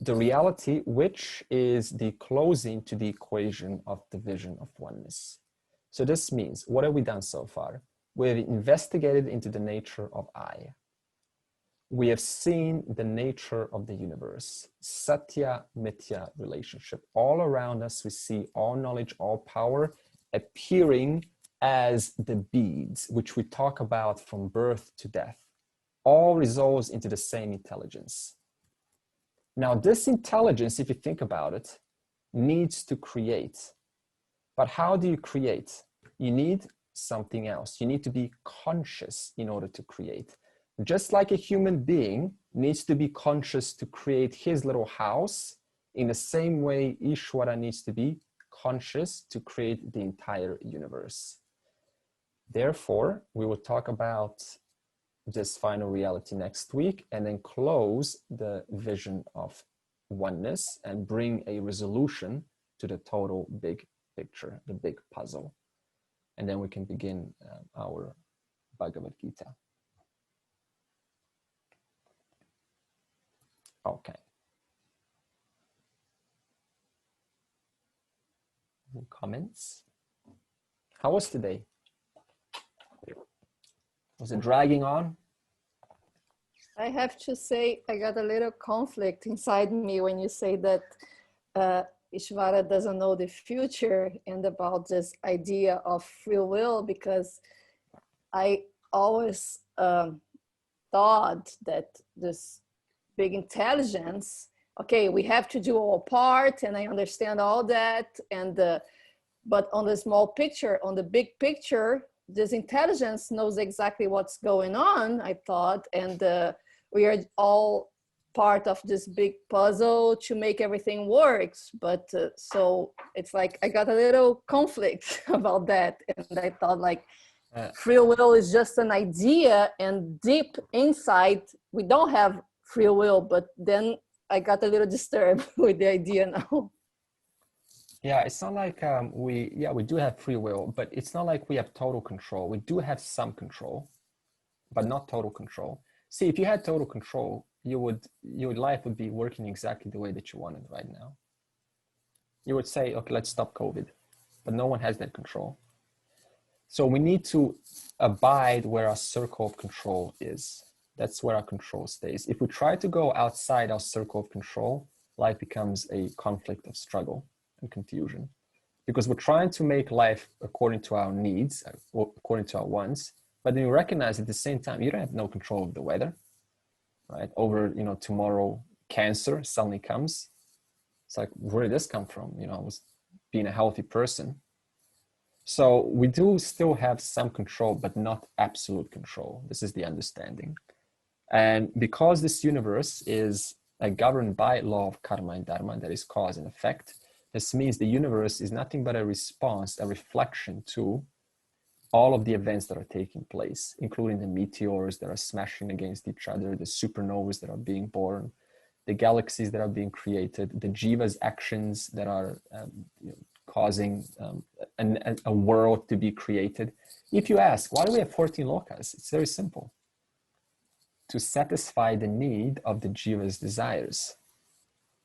The reality which is the closing to the equation of division of oneness. So this means, what have we done so far? We have investigated into the nature of I. We have seen the nature of the universe, Satya Mithya relationship. All around us, we see all knowledge, all power appearing as the beads, which we talk about from birth to death. All resolves into the same intelligence. Now, this intelligence, if you think about it, needs to create. But how do you create? You need something else. You need to be conscious in order to create. Just like a human being needs to be conscious to create his little house, in the same way Ishwara needs to be conscious to create the entire universe. Therefore, we will talk about this final reality next week and then close the vision of oneness and bring a resolution to the total big picture, the big puzzle. And then we can begin our Bhagavad Gita. Okay. Any comments? How was today? Was it dragging on? I have to say, I got a little conflict inside me when you say that Ishwara doesn't know the future and about this idea of free will, because I always thought that this big intelligence, okay, we have to do our part, and I understand all that, and but on the small picture, on the big picture, this intelligence knows exactly what's going on, I thought, and we are all part of this big puzzle to make everything works. But so it's like I got a little conflict about that, and I thought like free will is just an idea, and deep inside we don't have free will. But then I got a little disturbed with the idea now. Yeah, it's not like we do have free will, but it's not like we have total control. We do have some control, but not total control. See, if you had total control, your life would be working exactly the way that you wanted right now. You would say, okay, let's stop COVID, but no one has that control. So we need to abide where our circle of control is. That's where our control stays. If we try to go outside our circle of control, life becomes a conflict of struggle and confusion, because we're trying to make life according to our needs, or according to our wants, but then you recognize at the same time you don't have no control of the weather, right? Over, tomorrow cancer suddenly comes. It's like, where did this come from? I was being a healthy person. So we do still have some control, but not absolute control. This is the understanding. And because this universe is governed by law of karma and dharma, that is cause and effect, this means the universe is nothing but a response, a reflection to all of the events that are taking place, including the meteors that are smashing against each other, the supernovas that are being born, the galaxies that are being created, the jivas' actions that are causing a world to be created. If you ask, why do we have 14 lokas? It's very simple. To satisfy the need of the jiva's desires.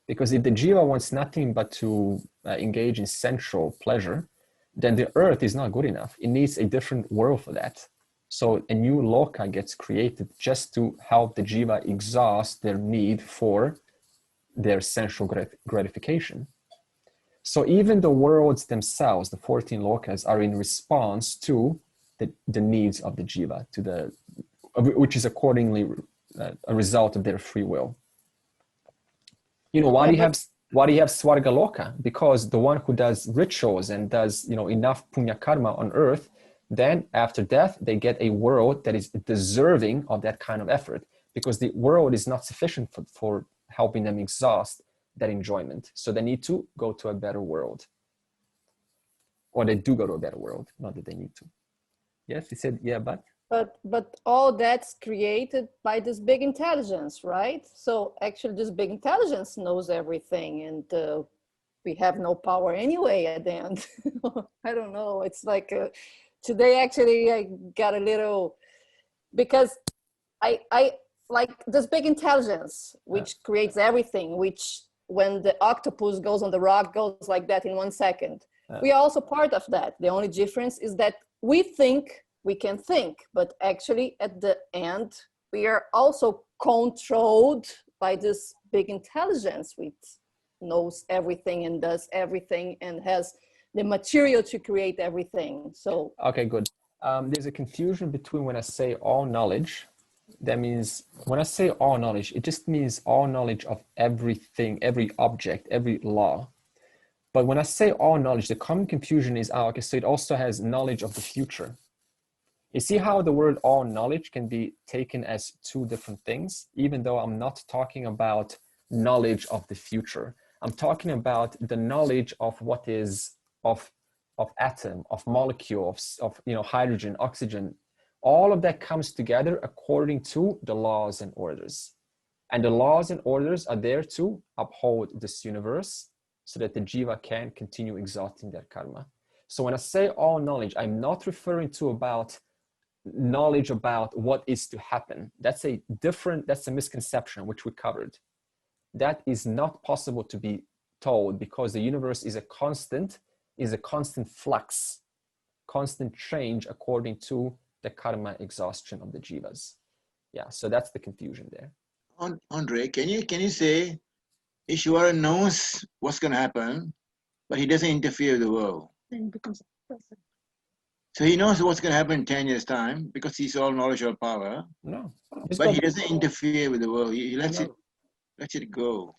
Because if the jiva wants nothing but to engage in sensual pleasure, then the earth is not good enough. It needs a different world for that. So a new loka gets created just to help the jiva exhaust their need for their sensual gratification. So even the worlds themselves, the 14 lokas, are in response to the needs of the jiva, which is accordingly a result of their free will. Why do you have Swarga Loka? Because the one who does rituals and does enough punya karma on earth, then after death they get a world that is deserving of that kind of effort, because the world is not sufficient for helping them exhaust that enjoyment. So they need to go to a better world, or they do go to a better world, not that they need to. Yes, he said, yeah, but all that's created by this big intelligence, right? So actually this big intelligence knows everything, and we have no power anyway at the end. I don't know. It's like today actually I got a little, because I like this big intelligence which creates everything, which when the octopus goes on the rock goes like that in 1 second. We are also part of that. The only difference is that we think we can think, but actually at the end, we are also controlled by this big intelligence which knows everything and does everything and has the material to create everything. So okay, good. There's a confusion between when I say all knowledge, that means when I say all knowledge, it just means all knowledge of everything, every object, every law. But when I say all knowledge, the common confusion is, okay, so it also has knowledge of the future. You see how the word all knowledge can be taken as two different things, even though I'm not talking about knowledge of the future. I'm talking about the knowledge of what is of atom, of molecule, of hydrogen, oxygen. All of that comes together according to the laws and orders. And the laws and orders are there to uphold this universe so that the jiva can continue exhausting their karma. So when I say all knowledge, I'm not referring to about knowledge about what is to happen. That's a misconception which we covered. That is not possible to be told, because the universe is a constant flux, constant change according to the karma exhaustion of the jivas. Yeah, so that's the confusion there. Andre, can you say Ishwara knows what's going to happen, but he doesn't interfere with the world? Then becomes a person. So he knows what's going to happen in 10 years' time because he's all knowledge, all power. No. But he doesn't interfere with the world. He lets it go.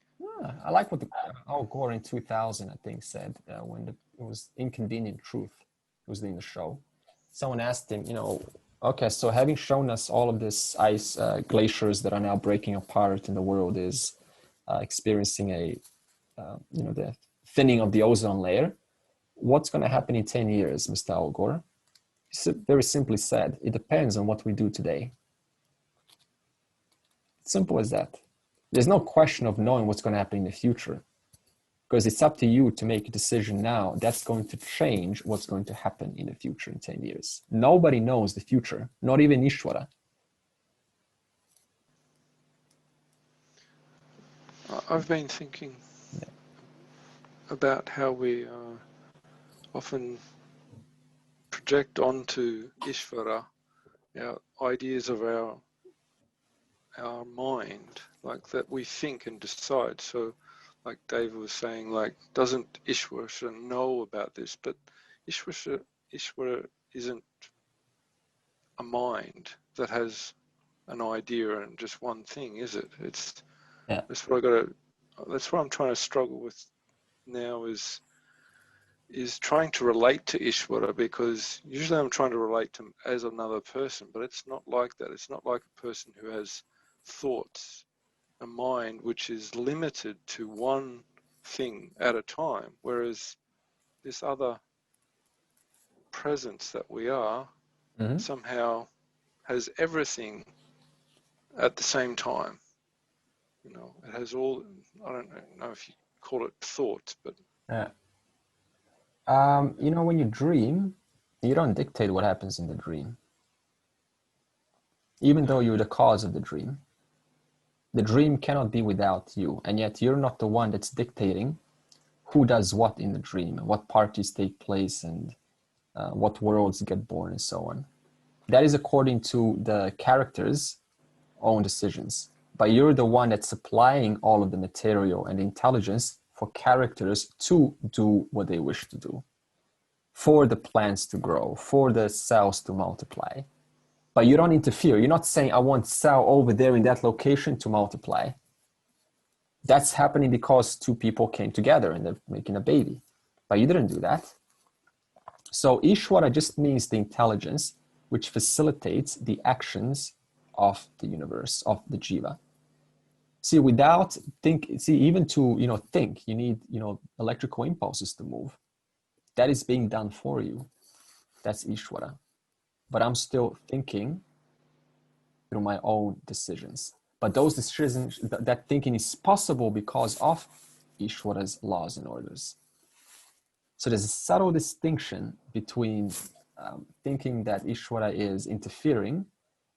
I like what Al Gore in 2000, I think, said when it was Inconvenient Truth. It was in the show. someone asked him, okay, so having shown us all of this ice glaciers that are now breaking apart and the world is experiencing the thinning of the ozone layer, what's going to happen in 10 years, Mr. Al Gore? He very simply said, it depends on what we do today. Simple as that. There's no question of knowing what's going to happen in the future, because it's up to you to make a decision now that's going to change what's going to happen in the future in 10 years. Nobody knows the future, not even Ishwara. I've been thinking about how we often project onto Ishvara our ideas of our mind, like that we think and decide. So like David was saying, like, doesn't Ishwara know about this? But Ishwara isn't a mind that has an idea and just one thing, is it? That's what I'm trying to struggle with now, is trying to relate to Ishwara, because usually I'm trying to relate to him as another person, but it's not like that. It's not like a person who has thoughts, a mind which is limited to one thing at a time, whereas this other presence that we are somehow has everything at the same time. It has all, I don't know if you call it thoughts, but... when you dream, you don't dictate what happens in the dream. Even though you're the cause of the dream. The dream cannot be without you, and yet you're not the one that's dictating who does what in the dream, what parties take place, and what worlds get born, and so on. That is according to the character's own decisions. But you're the one that's supplying all of the material and intelligence for characters to do what they wish to do, for the plants to grow, for the cells to multiply. But you don't interfere. You're not saying, I want cell over there in that location to multiply. That's happening because two people came together and they're making a baby. But you didn't do that. So Ishwara just means the intelligence which facilitates the actions of the universe, of the jiva. See, even to think, you need electrical impulses to move. That is being done for you. That's Ishwara. But I'm still thinking through my own decisions. But those decisions, that thinking is possible because of Ishwara's laws and orders. So there's a subtle distinction between thinking that Ishwara is interfering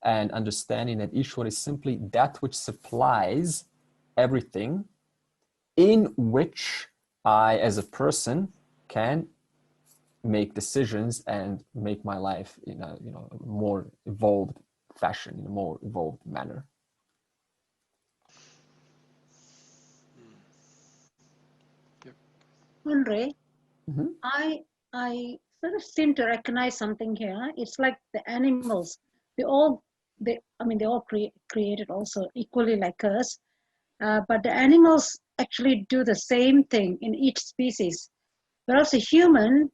and understanding that Ishwara is simply that which supplies everything in which I, as a person, can make decisions and make my life in a more evolved fashion, in a more evolved manner. Andre, I sort of seem to recognize something here. It's like the animals. They all created also equally like us, but the animals actually do the same thing in each species. Whereas a human,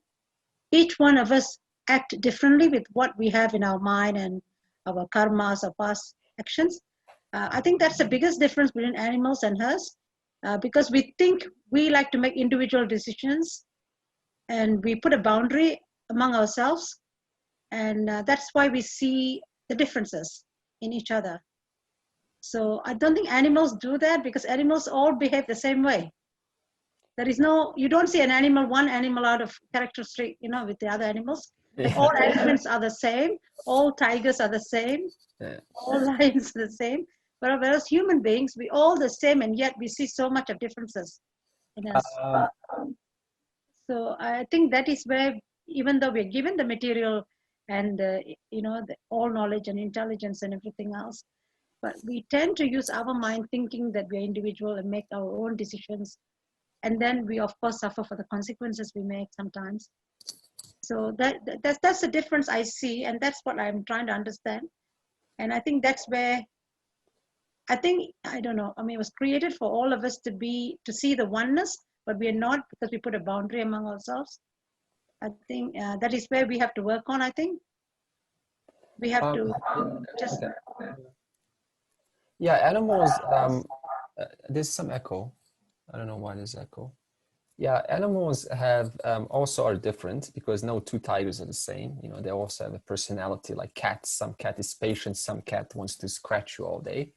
each one of us act differently with what we have in our mind and our karmas, our past actions. I think that's the biggest difference between animals and us, because we think we like to make individual decisions and we put a boundary among ourselves, and that's why we see the differences in each other. So I don't think animals do that, because animals all behave the same way. There is you don't see one animal out of characteristic, with the other animals. Like all elephants are the same, all tigers are the same, all lions are the same. Whereas human beings, we all the same, and yet we see so much of differences in us. So I think that is where, even though we're given the material and all knowledge and intelligence and everything else, but we tend to use our mind thinking that we're individual and make our own decisions. And then we, of course, suffer for the consequences we make sometimes. So that's the difference I see, and that's what I'm trying to understand. And I think that's where, I don't know, it was created for all of us to see the oneness, but we are not, because we put a boundary among ourselves. I think that is where we have to work on, I think. We have to just. Okay. Yeah, animals. There's some echo. I don't know why there's echo. Yeah, animals have also are different because no two tigers are the same. You know, they also have a personality like cats. Some cat is patient, some cat wants to scratch you all day.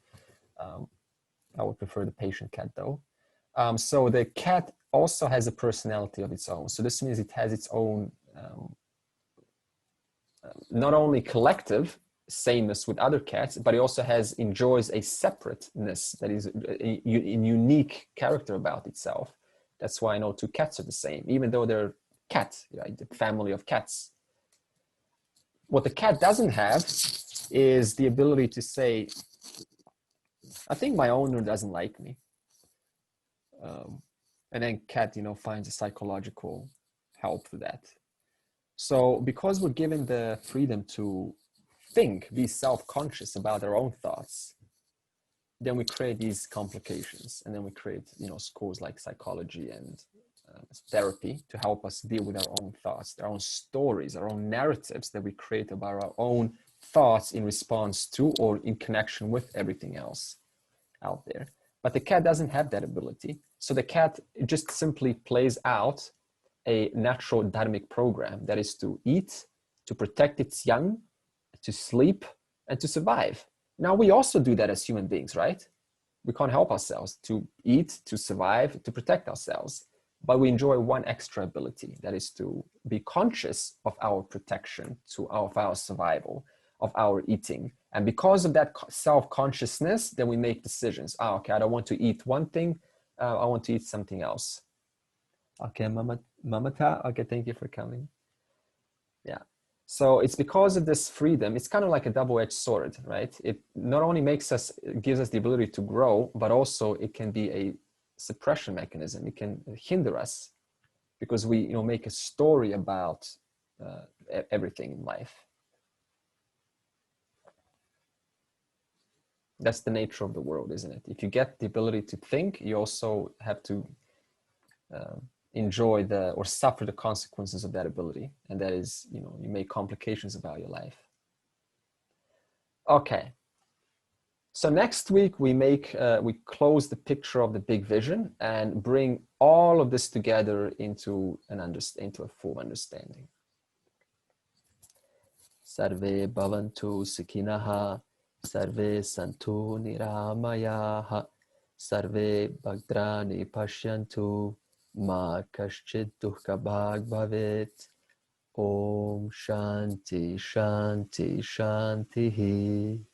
I would prefer the patient cat though. So the cat also has a personality of its own. So this means it has its own, not only collective sameness with other cats, but it also enjoys a separateness that is a unique character about itself. That's why no two cats are the same, even though they're cat, right? The family of cats. What the cat doesn't have is the ability to say, I think my owner doesn't like me. And then cat, finds a psychological help for that. So because we're given the freedom to think, be self-conscious about our own thoughts, then we create these complications, and then we create, schools like psychology and therapy to help us deal with our own thoughts, our own stories, our own narratives that we create about our own thoughts in response to or in connection with everything else out there. But the cat doesn't have that ability. So the cat just simply plays out a natural dharmic program, that is to eat, to protect its young, to sleep, and to survive. Now, we also do that as human beings, right? We can't help ourselves to eat, to survive, to protect ourselves. But we enjoy one extra ability, that is to be conscious of our protection, of our survival, of our eating. And because of that self-consciousness, then we make decisions. Okay, I don't want to eat one thing. I want to eat something else. Okay, Mamata, okay, thank you for coming. Yeah. So it's because of this freedom, it's kind of like a double-edged sword, right? It not only gives us the ability to grow, but also it can be a suppression mechanism. It can hinder us because we, make a story about everything in life. That's the nature of the world, isn't it? If you get the ability to think, you also have to enjoy or suffer the consequences of that ability. And that is, you make complications about your life. Okay. So next week we close the picture of the big vision and bring all of this together into a full understanding. Sarve bhavantu sukhinaha, sarve santu niramayaha, sarve bhadrani pashyantu, ma kaschid dukkha bhag bhavet. Om Shanti Shanti Shanti.